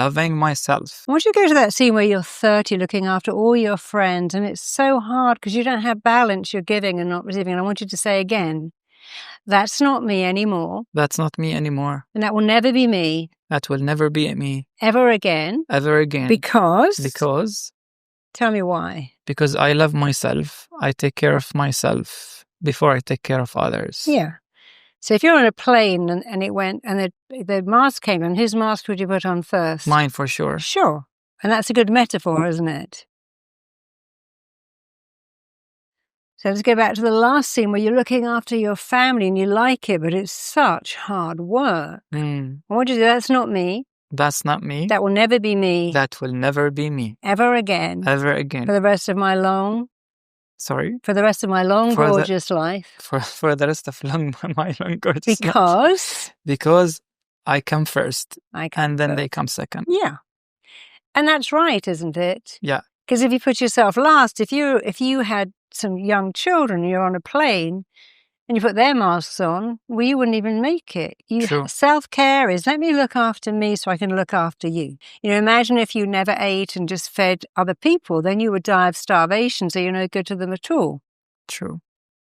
want you to go to that scene where you're 30 looking after all your friends. And it's so hard because you don't have balance. You're giving and not receiving. And I want you to say again, that's not me anymore. And that will never be me. Ever again. Because. Tell me why. Because I love myself. I take care of myself before I take care of others. Yeah. So if you're on a plane and it went and the mask came on, whose mask would you put on first? Mine for sure. Sure. And that's a good metaphor, isn't it? So let's go back to the last scene where you're looking after your family and you like it, but it's such hard work. And what do you do? That's not me. That will never be me. Ever again. For the rest of my long... Sorry? For the rest of my long, gorgeous life. For the rest of my long, gorgeous life. Because I come first. And then they come second. Yeah. And that's right, isn't it? Yeah. Because if you put yourself last, if you had some young children, you're on a plane, and you put their masks on, well, you wouldn't even make it. True. Self-care is, let me look after me so I can look after you. Imagine if you never ate and just fed other people, then you would die of starvation, so you're no good to them at all. True.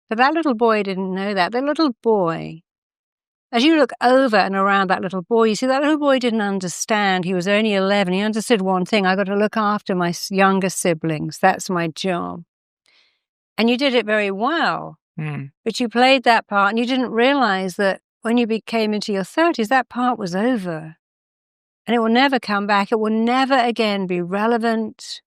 But that little boy didn't know that. That little boy, as you look over and around that little boy, you see that little boy didn't understand. He was only 11. He understood one thing. I got to look after my younger siblings. That's my job. And you did it very well. Mm. But you played that part and you didn't realize that when you came into your 30s, that part was over. And it will never come back. It will never again be relevant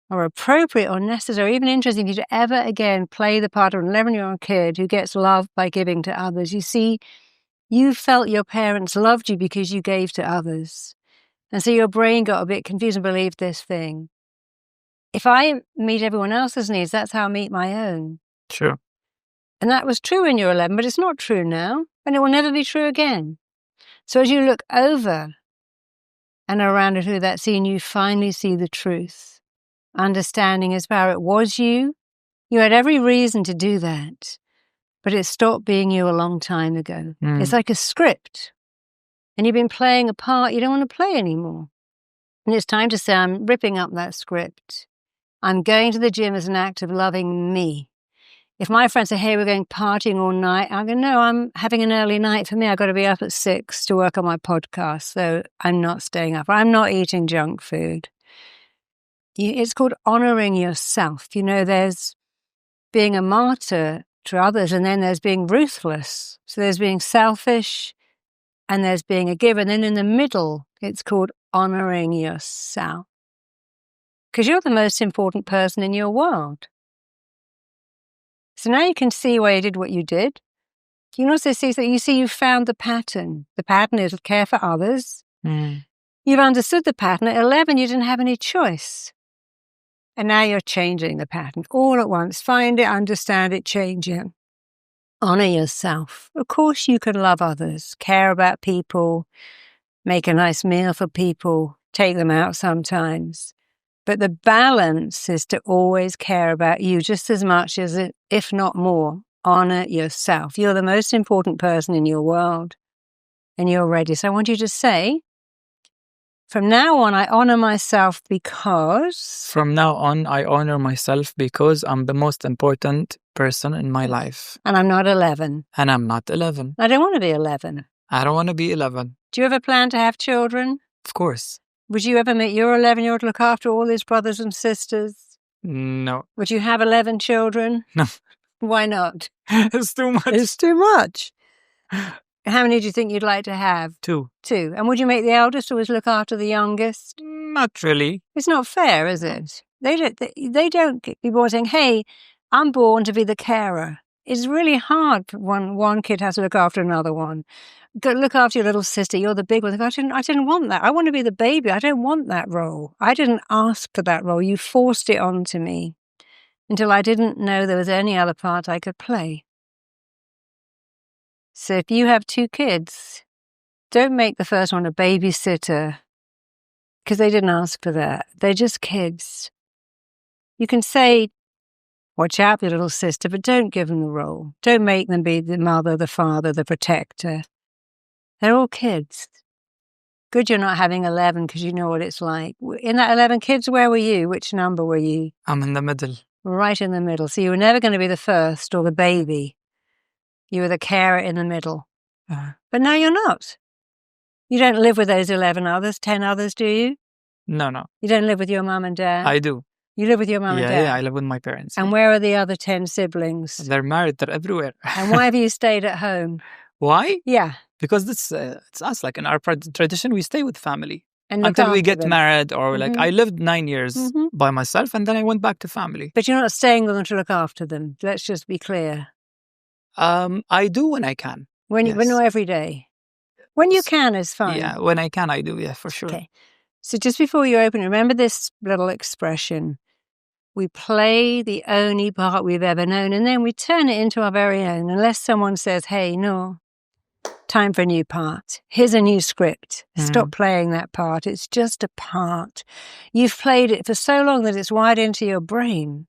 or appropriate or necessary, or even interesting for you to ever again play the part of an 11-year-old kid who gets love by giving to others. You see, you felt your parents loved you because you gave to others. And so your brain got a bit confused and believed this thing. If I meet everyone else's needs, that's how I meet my own. Sure. And that was true when you were 11, but it's not true now, and it will never be true again. So as you look over and around at who that scene, you finally see the truth. Understanding is power. It was you. You had every reason to do that, but it stopped being you a long time ago. Mm. It's like a script, and you've been playing a part you don't want to play anymore. And it's time to say, I'm ripping up that script. I'm going to the gym as an act of loving me. If my friends say, hey, we're going partying all night, I'm going, no, I'm having an early night. For me, I've got to be up at 6 to work on my podcast, so I'm not staying up. I'm not eating junk food. It's called honoring yourself. You know, there's being a martyr to others, and then there's being ruthless. So there's being selfish, and there's being a giver. And then in the middle, it's called honoring yourself. Because you're the most important person in your world. So now you can see why you did what you did. You can also see that you found the pattern. The pattern is care for others. Mm. You've understood the pattern. At 11, you didn't have any choice. And now you're changing the pattern all at once. Find it, understand it, change it. Honor yourself. Of course you can love others, care about people, make a nice meal for people, take them out sometimes. But the balance is to always care about you just as much as, if not more, honor yourself. You're the most important person in your world, and you're ready. So I want you to say, from now on, I honor myself because... From now on, I honor myself because I'm the most important person in my life. And I'm not 11. And I'm not 11. I don't want to be 11. I don't want to be 11. Do you ever plan to have children? Of course. Would you ever make your 11-year-old look after all his brothers and sisters? No. Would you have 11 children? No. Why not? It's too much. It's too much. How many do you think you'd like to have? 2. 2. And would you make the eldest always look after the youngest? Not really. It's not fair, is it? They don't be born saying, hey, I'm born to be the carer. It's really hard when one kid has to look after another one. Go look after your little sister. You're the big one. I didn't want that. I want to be the baby. I don't want that role. I didn't ask for that role. You forced it onto me until I didn't know there was any other part I could play. So if you have 2 kids, don't make the first one a babysitter because they didn't ask for that. They're just kids. You can say, watch out for your little sister, but don't give them the role. Don't make them be the mother, the father, the protector. They're all kids. Good you're not having 11 because you know what it's like. In that 11 kids, where were you? Which number were you? I'm in the middle. Right in the middle. So you were never going to be the first or the baby. You were the carer in the middle. But now you're not. You don't live with those 11 others, 10 others, do you? No. You don't live with your mum and dad? I do. You live with your mum and dad? Yeah, I live with my parents. And where are the other 10 siblings? They're married. They're everywhere. And why have you stayed at home? Why? Yeah. Because it's us. Like in our tradition, we stay with family and until we get them. married, or like I lived 9 years by myself, and then I went back to family. But you're not staying with them to look after them. Let's just be clear. I do when I can. But not every day. When you can is fine. Yeah, when I can, I do. Yeah, for sure. Okay. So just before you open, remember this little expression. We play the only part we've ever known, and then we turn it into our very own, unless someone says, hey, Nour, time for a new part. Here's a new script. Stop playing that part. It's just a part. You've played it for so long that it's wired into your brain.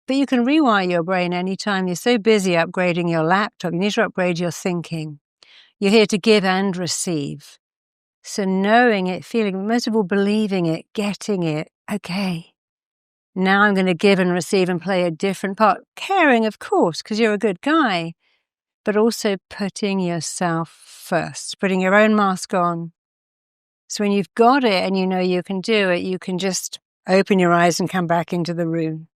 But you can rewire your brain anytime you're so busy upgrading your laptop. You need to upgrade your thinking. You're here to give and receive. So knowing it, feeling, most of all believing it, getting it, okay. Now I'm going to give and receive and play a different part. Caring, of course, because you're a good guy, but also putting yourself first, putting your own mask on. So when you've got it and you know you can do it, you can just open your eyes and come back into the room.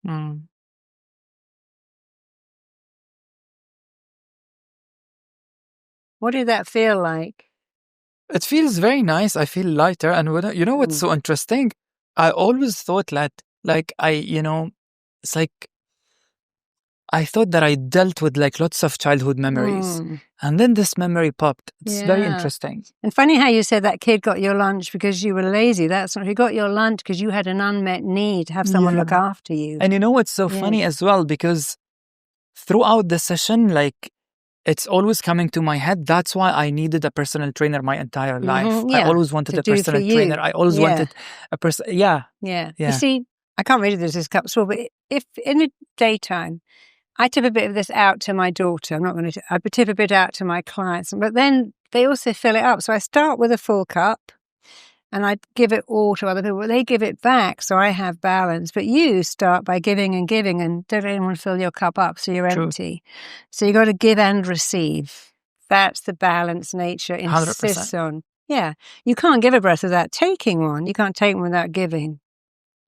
What did that feel like? It feels very nice. I feel lighter. And you know what's so interesting? I always thought that, like, it's like, I thought that I dealt with like lots of childhood memories. And then this memory popped. It's very interesting. And funny how you said that kid got your lunch because you were lazy. That's not, he got your lunch because you had an unmet need to have someone look after you. And you know what's so funny as well? Because throughout the session, like, it's always coming to my head. That's why I needed a personal trainer my entire life. I always wanted a personal trainer. I always wanted a person. Yeah. You see, I can't read this cup small, but if in the daytime, I tip a bit of this out to my daughter. I'm not going to. I tip a bit out to my clients, but then they also fill it up. So I start with a full cup, and I give it all to other people. They give it back, so I have balance. But you start by giving, and don't let anyone fill your cup up, so you're empty. So you got to give and receive. That's the balance nature insists 100%. on. Yeah, you can't give a breath without taking one. You can't take one without giving.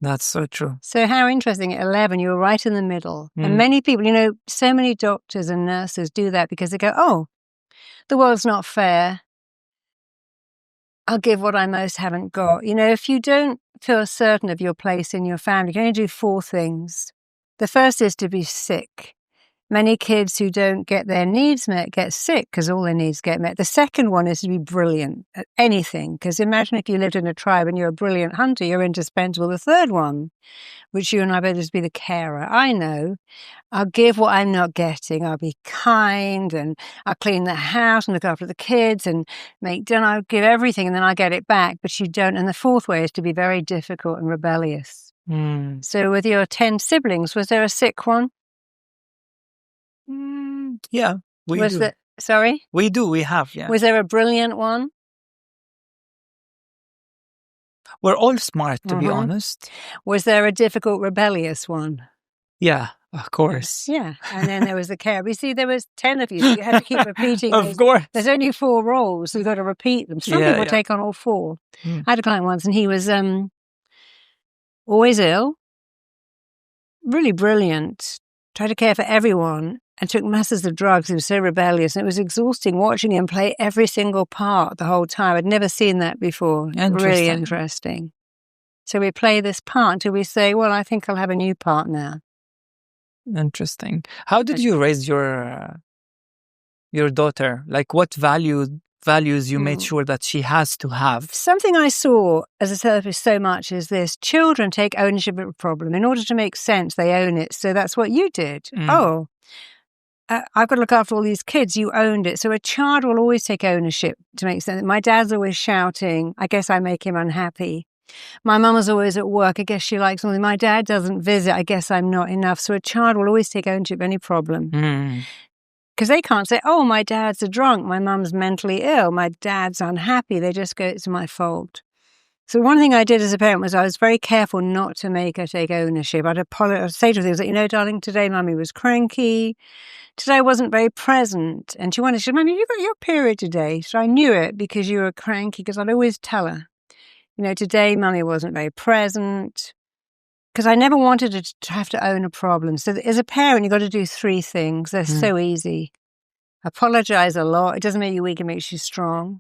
That's so true. So how interesting, at 11, you were right in the middle. And many people, you know, so many doctors and nurses do that because they go, oh, the world's not fair. I'll give what I most haven't got. You know, if you don't feel certain of your place in your family, you can only do 4 things. The first is to be sick. Many kids who don't get their needs met get sick because all their needs get met. The second one is to be brilliant at anything, because imagine if you lived in a tribe and you're a brilliant hunter, you're indispensable. The third one, which you and I both is be the carer. I know I'll give what I'm not getting. I'll be kind and I'll clean the house and look after the kids and make dinner. I'll give everything and then I'll get it back, but you don't. And the fourth way is to be very difficult and rebellious. So with your 10 siblings, was there a sick one? Yeah, we do. Sorry? We do, we have, yeah. Was there a brilliant one? We're all smart, to be honest. Was there a difficult, rebellious one? Yeah, of course. Yeah, and then there was the care. You see, there was 10 of you, so you had to keep repeating. Of course. There's only 4 roles, so you've got to repeat them. Some people take on all 4. I had a client once, and he was always ill, really brilliant, tried to care for everyone, and took masses of drugs. He was so rebellious, and it was exhausting watching him play every single part the whole time. I'd never seen that before. Really interesting. So we play this part until we say, well, I think I'll have a new part now. Interesting. How did you raise your daughter? Like, what values you made sure that she has to have? Something I saw as a therapist so much is this: children take ownership of a problem. In order to make sense, they own it. So that's what you did. I've got to look after all these kids. You owned it. So a child will always take ownership to make sense. My dad's always shouting. I guess I make him unhappy. My mum is always at work. I guess she likes something. My dad doesn't visit. I guess I'm not enough. So a child will always take ownership of any problem. Because they can't say, oh, my dad's a drunk. My mum's mentally ill. My dad's unhappy. They just go, it's my fault. So one thing I did as a parent was I was very careful not to make her take ownership. I'd say to her things like, you know, darling, today Mummy was cranky. Today I wasn't very present. And she said, Mummy, you got your period today. So I knew it because you were cranky, because I'd always tell her, you know, today Mummy wasn't very present. Because I never wanted her to have to own a problem. So as a parent, you've got to do 3 things. They're so easy. Apologize a lot. It doesn't make you weak, it makes you strong.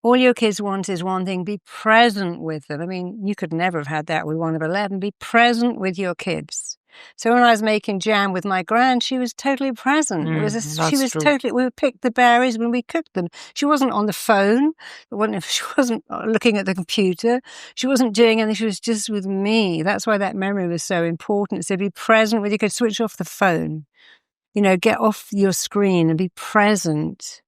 All your kids want is one thing: be present with them. I mean, you could never have had that with one of 11. Be present with your kids. So when I was making jam with my grand, she was totally present. We picked the berries when we cooked them. She wasn't on the phone. She wasn't looking at the computer. She wasn't doing anything. She was just with me. That's why that memory was so important. So be present with. You could switch off the phone. You know, get off your screen and be present.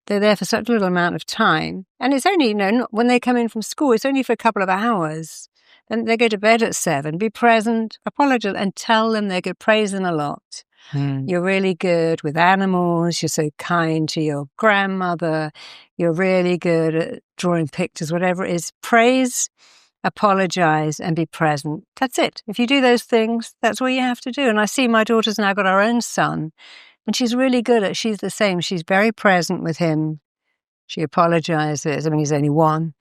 They're there for such a little amount of time. And it's only, you know, when they come in from school, it's only for a couple of hours. Then they go to bed at 7. Be present, apologize, and tell them they're good. Praise them a lot. You're really good with animals. You're so kind to your grandmother. You're really good at drawing pictures, whatever it is. Praise, apologize, and be present. That's it. If you do those things, that's all you have to do. And I see my daughter's now got our own son. And she's really good at, she's the same. She's very present with him. She apologizes. I mean, he's only 1.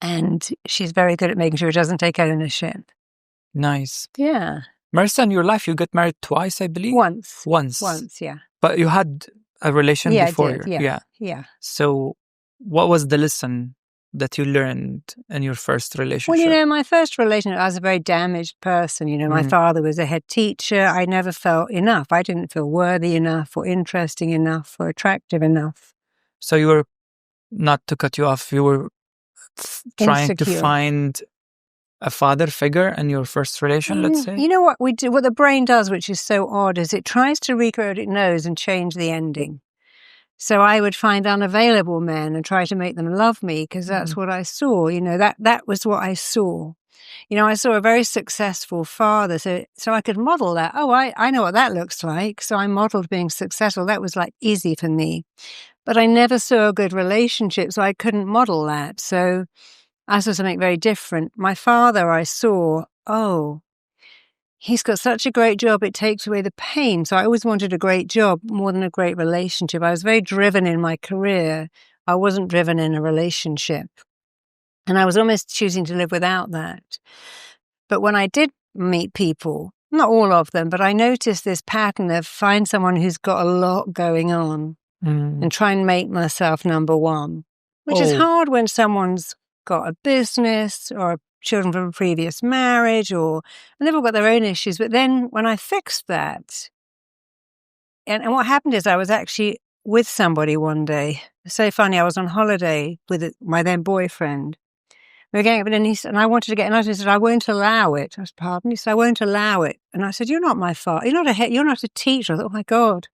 And she's very good at making sure he doesn't take ownership. Nice. Yeah. Marisa, in your life, you got married twice, I believe? Once, Once, yeah. But you had a relation Yeah, before I did. your, Yeah. So what was the lesson that you learned in your first relationship? Well, my first relationship, I was a very damaged person. My father was a head teacher. I never felt enough. I didn't feel worthy enough or interesting enough or attractive enough. So you were, not to cut you off, you were trying to Insecure. find a father figure in your first relation, let's say? You know what we do? What the brain does, which is so odd, is it tries to recreate what it knows and change the ending. So I would find unavailable men and try to make them love me because that's what I saw. That was what I saw. I saw a very successful father, so I could model that. Oh, I know what that looks like. So I modeled being successful. That was like easy for me. But I never saw a good relationship, so I couldn't model that. So I saw something very different. My father, I saw, he's got such a great job, it takes away the pain. So I always wanted a great job more than a great relationship. I was very driven in my career. I wasn't driven in a relationship. And I was almost choosing to live without that. But when I did meet people, not all of them, but I noticed this pattern of find someone who's got a lot going on and try and make myself number one, which is hard when someone's got a business or children from a previous marriage and they've all got their own issues. But then when I fixed that, and what happened is I was actually with somebody one day. It's so funny, I was on holiday with my then boyfriend. We were getting up and I wanted to get another. He said, I won't allow it. I said, pardon? He said, I won't allow it. And I said, you're not my father. You're not a teacher. I thought, oh my God,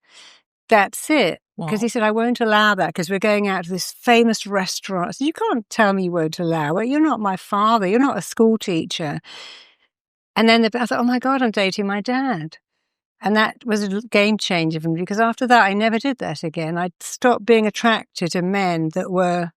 that's it. Because he said, I won't allow that because we're going out to this famous restaurant. I said, you can't tell me you won't allow it. You're not my father. You're not a school teacher. And then I thought, oh my God, I'm dating my dad. And that was a game changer for me because after that, I never did that again. I stopped being attracted to men that were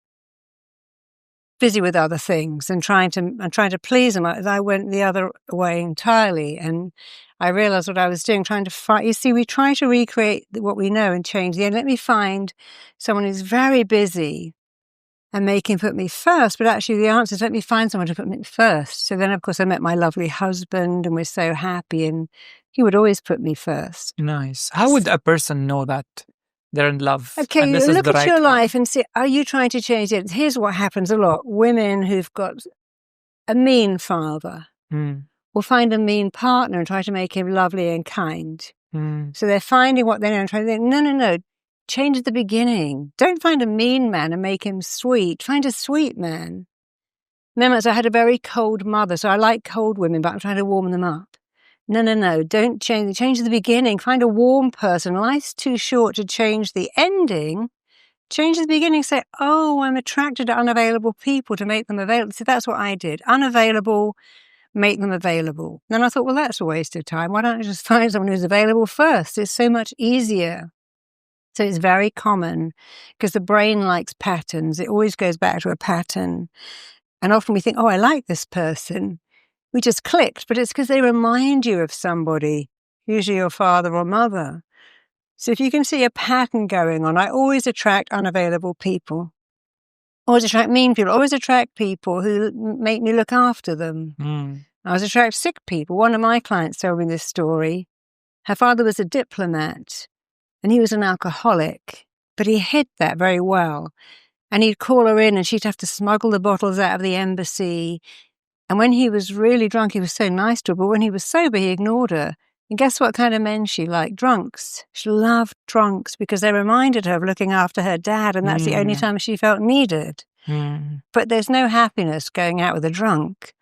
busy with other things and trying to please them. I went the other way entirely, and I realized what I was doing, trying to fight. You see, we try to recreate what we know and change the end. Let me find someone who's very busy and make him put me first. But actually the answer is let me find someone to put me first. So then, of course, I met my lovely husband and we're so happy, and he would always put me first. Nice. How would a person know that they're in love? Okay, and you this is look the at right your one? life and see, are you trying to change it? Here's what happens a lot. Women who've got a mean father will find a mean partner and try to make him lovely and kind. So they're finding what they know and trying to think, no, change at the beginning. Don't find a mean man and make him sweet. Find a sweet man. Remember, I had a very cold mother, so I like cold women, but I'm trying to warm them up. No, don't change. Change at the beginning. Find a warm person. Life's too short to change the ending. Change at the beginning. Say, I'm attracted to unavailable people to make them available. So that's what I did. Unavailable, make them available. Then I thought, well, that's a waste of time. Why don't I just find someone who's available first? It's so much easier. So it's very common because the brain likes patterns. It always goes back to a pattern. And often we think, I like this person. We just clicked, but it's because they remind you of somebody, usually your father or mother. So if you can see a pattern going on, I always attract unavailable people. Always attract mean people. Always attract people who make me look after them. I always attract sick people. One of my clients told me this story. Her father was a diplomat and he was an alcoholic, but he hid that very well. And he'd call her in and she'd have to smuggle the bottles out of the embassy. And when he was really drunk, he was so nice to her, but when he was sober, he ignored her. And guess what kind of men she liked? Drunks. She loved drunks because they reminded her of looking after her dad, and that's the only time she felt needed. But there's no happiness going out with a drunk.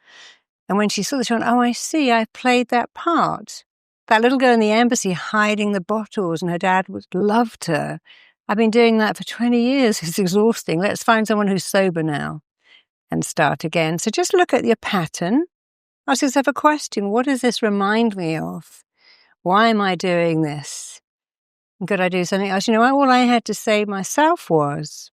And when she saw this, she went, I see, I played that part. That little girl in the embassy hiding the bottles, and her dad loved her. I've been doing that for 20 years. It's exhausting. Let's find someone who's sober now and start again. So just look at your pattern. Ask yourself a question. What does this remind me of? Why am I doing this? Could I do something else? All I had to say myself was,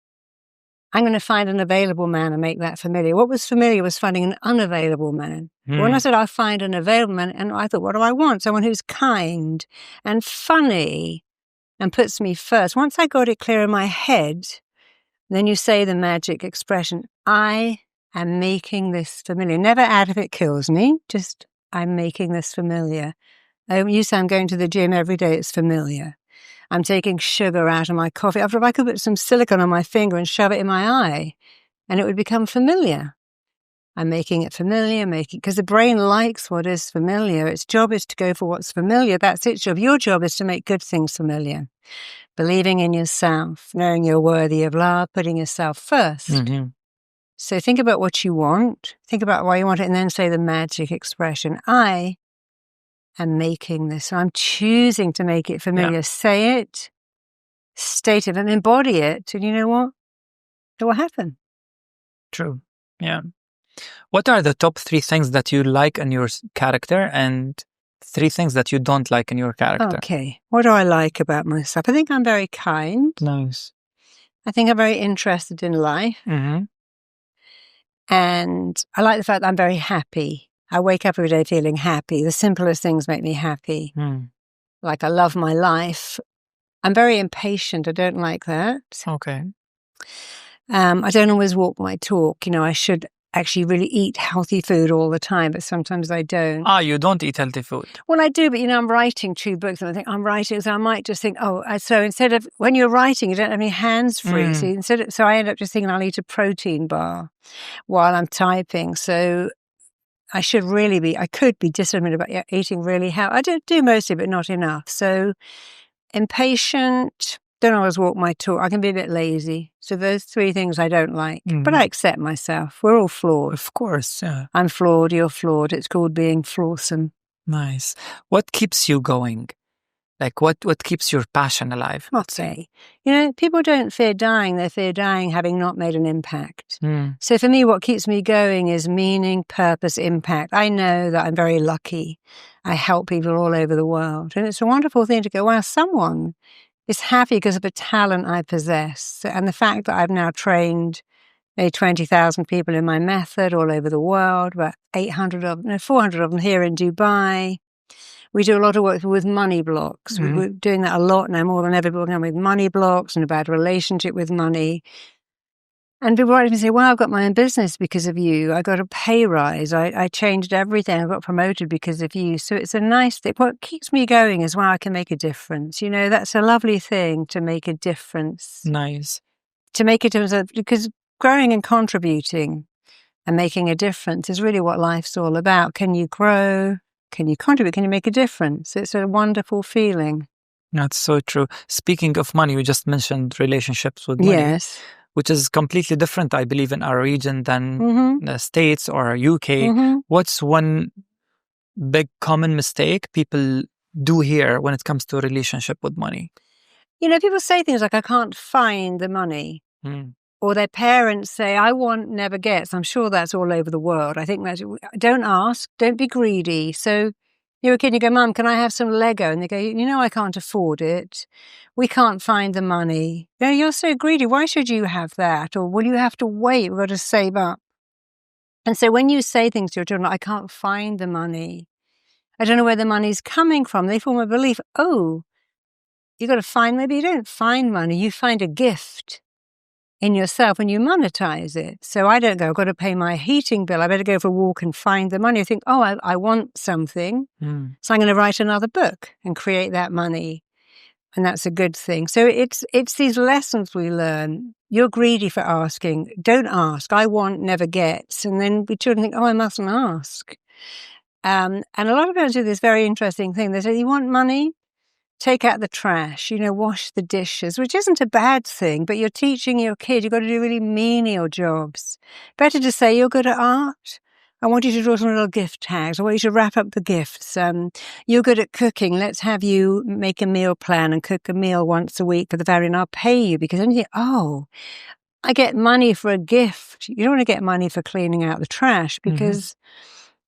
I'm going to find an available man and make that familiar. What was familiar was finding an unavailable man. When I said I'll find an available man, and I thought, what do I want? Someone who's kind and funny and puts me first. Once I got it clear in my head, then you say the magic expression, I am making this familiar. Never add if it kills me, just I'm making this familiar. You say I'm going to the gym every day, it's familiar. I'm taking sugar out of my coffee. After, if I could put some silicone on my finger and shove it in my eye, and it would become familiar. I'm making it familiar, because the brain likes what is familiar. Its job is to go for what's familiar. That's its job. Your job is to make good things familiar. Believing in yourself, knowing you're worthy of love, putting yourself first. Mm-hmm. So think about what you want. Think about why you want it, and then say the magic expression. I am making this. So I'm choosing to make it familiar. Yeah. Say it, state it, and embody it. And you know what? It will happen. True. Yeah. What are the top 3 things that you like in your character and 3 things that you don't like in your character? Okay. What do I like about myself? I think I'm very kind. Nice. I think I'm very interested in life. Mm-hmm. And I like the fact that I'm very happy. I wake up every day feeling happy. The simplest things make me happy. Like I love my life. I'm very impatient. I don't like that. Okay. I don't always walk my talk. I should actually really eat healthy food all the time, but sometimes I don't. You don't eat healthy food? Well, I do, but I'm writing 2 books, and I think I'm writing, so I might just think, so instead of, when you're writing, you don't have any hands free, so I end up just thinking I'll eat a protein bar while I'm typing, so I could be disciplined about eating really healthy. I do mostly, but not enough. So impatient, don't always walk my talk. I can be a bit lazy. So those 3 things I don't like. But I accept myself. We're all flawed. Of course, yeah. I'm flawed, you're flawed. It's called being flawsome. Nice. What keeps you going? Like, what keeps your passion alive? I'll say. People don't fear dying. They fear dying having not made an impact. So for me, what keeps me going is meaning, purpose, impact. I know that I'm very lucky. I help people all over the world. And it's a wonderful thing to go, wow, someone is happy because of a talent I possess. And the fact that I've now trained maybe 20,000 people in my method all over the world, about 400 of them here in Dubai. We do a lot of work with money blocks. We're doing that a lot now, more than ever, people with money blocks and a bad relationship with money. And people write to me and say, well, I've got my own business because of you. I got a pay rise. I changed everything. I got promoted because of you. So it's a nice thing. What keeps me going is, wow, I can make a difference. That's a lovely thing, to make a difference. Nice. To make a difference, because growing and contributing and making a difference is really what life's all about. Can you grow? Can you contribute? Can you make a difference? It's a wonderful feeling. That's so true. Speaking of money, we just mentioned relationships with money. Yes. Which is completely different, I believe, in our region than the States or UK. What's one big common mistake people do here when it comes to a relationship with money? People say things like, I can't find the money. Or their parents say, I want, never gets. I'm sure that's all over the world. I think that's, don't ask, don't be greedy. So you're a kid, you go, Mum, can I have some Lego? And they go, I can't afford it. We can't find the money. No, you're so greedy. Why should you have that? Or will you have to wait? We've got to save up. And so when you say things to your children, I can't find the money. I don't know where the money's coming from. They form a belief, you got to find, maybe you don't find money. You find a gift in yourself and you monetize it. So I don't go, I've got to pay my heating bill. I better go for a walk and find the money. I think, I want something. So I'm going to write another book and create that money. And that's a good thing. So it's these lessons we learn. You're greedy for asking. Don't ask. I want, never gets. And then we children think, I mustn't ask. And a lot of parents do this very interesting thing. They say, you want money? Take out the trash, wash the dishes, which isn't a bad thing, but you're teaching your kid, you've got to do really menial jobs. Better to say, you're good at art. I want you to draw some little gift tags. I want you to wrap up the gifts. You're good at cooking. Let's have you make a meal plan and cook a meal once a week for the family, and I'll pay you. Because then you think, I get money for a gift. You don't want to get money for cleaning out the trash because,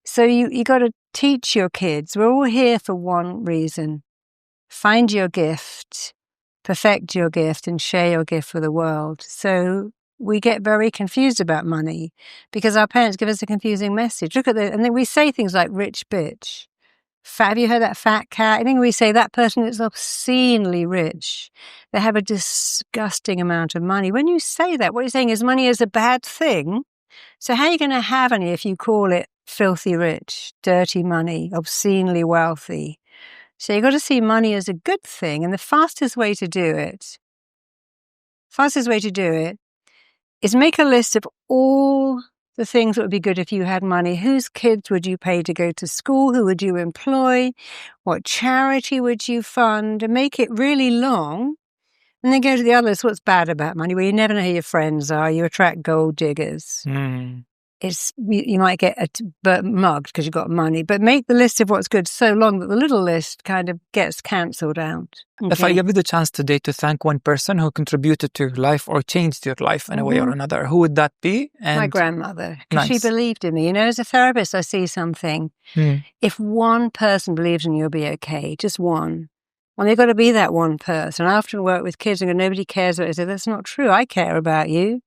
so you got to teach your kids. We're all here for one reason. Find your gift, perfect your gift, and share your gift with the world. So we get very confused about money because our parents give us a confusing message. And then we say things like rich bitch. Have you heard that fat cat? I think we say that person is obscenely rich. They have a disgusting amount of money. When you say that, what you're saying is money is a bad thing. So how are you going to have any if you call it filthy rich, dirty money, obscenely wealthy? So you've got to see money as a good thing. And the fastest way to do it is make a list of all the things that would be good if you had money. Whose kids would you pay to go to school? Who would you employ? What charity would you fund? And make it really long. And then go to the others. What's bad about money? Well, you never know who your friends are. You attract gold diggers. You might get mugged because you've got money. But make the list of what's good so long that the little list kind of gets cancelled out. Okay? If I give you the chance today to thank one person who contributed to your life or changed your life in a way or another, who would that be? My grandmother, because she believed in me. You know, as a therapist, I see something. If one person believes in you, you'll be okay. Just one. Well, you've got to be that one person. I often work with kids and go, nobody cares about you. I say, that's not true. I care about you.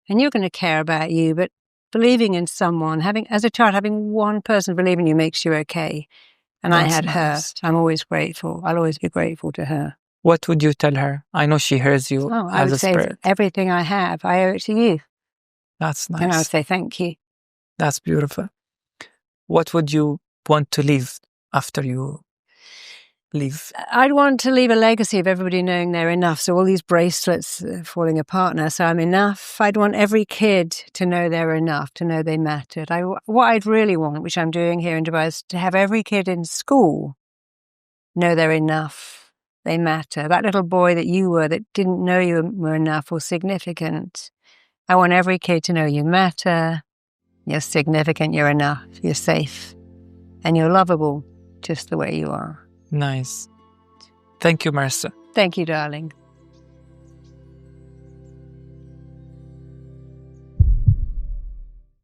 And you're going to care about you. But believing in someone, as a child, having one person believe in you makes you okay. And I had her. I'm always grateful. I'll always be grateful to her. What would you tell her? I know she hears you I would say spirit. Everything I have, I owe it to you. That's nice. And I would say thank you. That's beautiful. What would you want to leave after you leave? I'd want to leave a legacy of everybody knowing they're enough. So all these bracelets are falling apart now. So I'm enough. I'd want every kid to know they're enough, to know they mattered. What I'd really want, which I'm doing here in Dubai, is to have every kid in school know they're enough. They matter. That little boy that you were that didn't know you were enough or significant. I want every kid to know you matter. You're significant. You're enough. You're safe. And you're lovable just the way you are. Nice. Thank you, Marisa. Thank you, darling.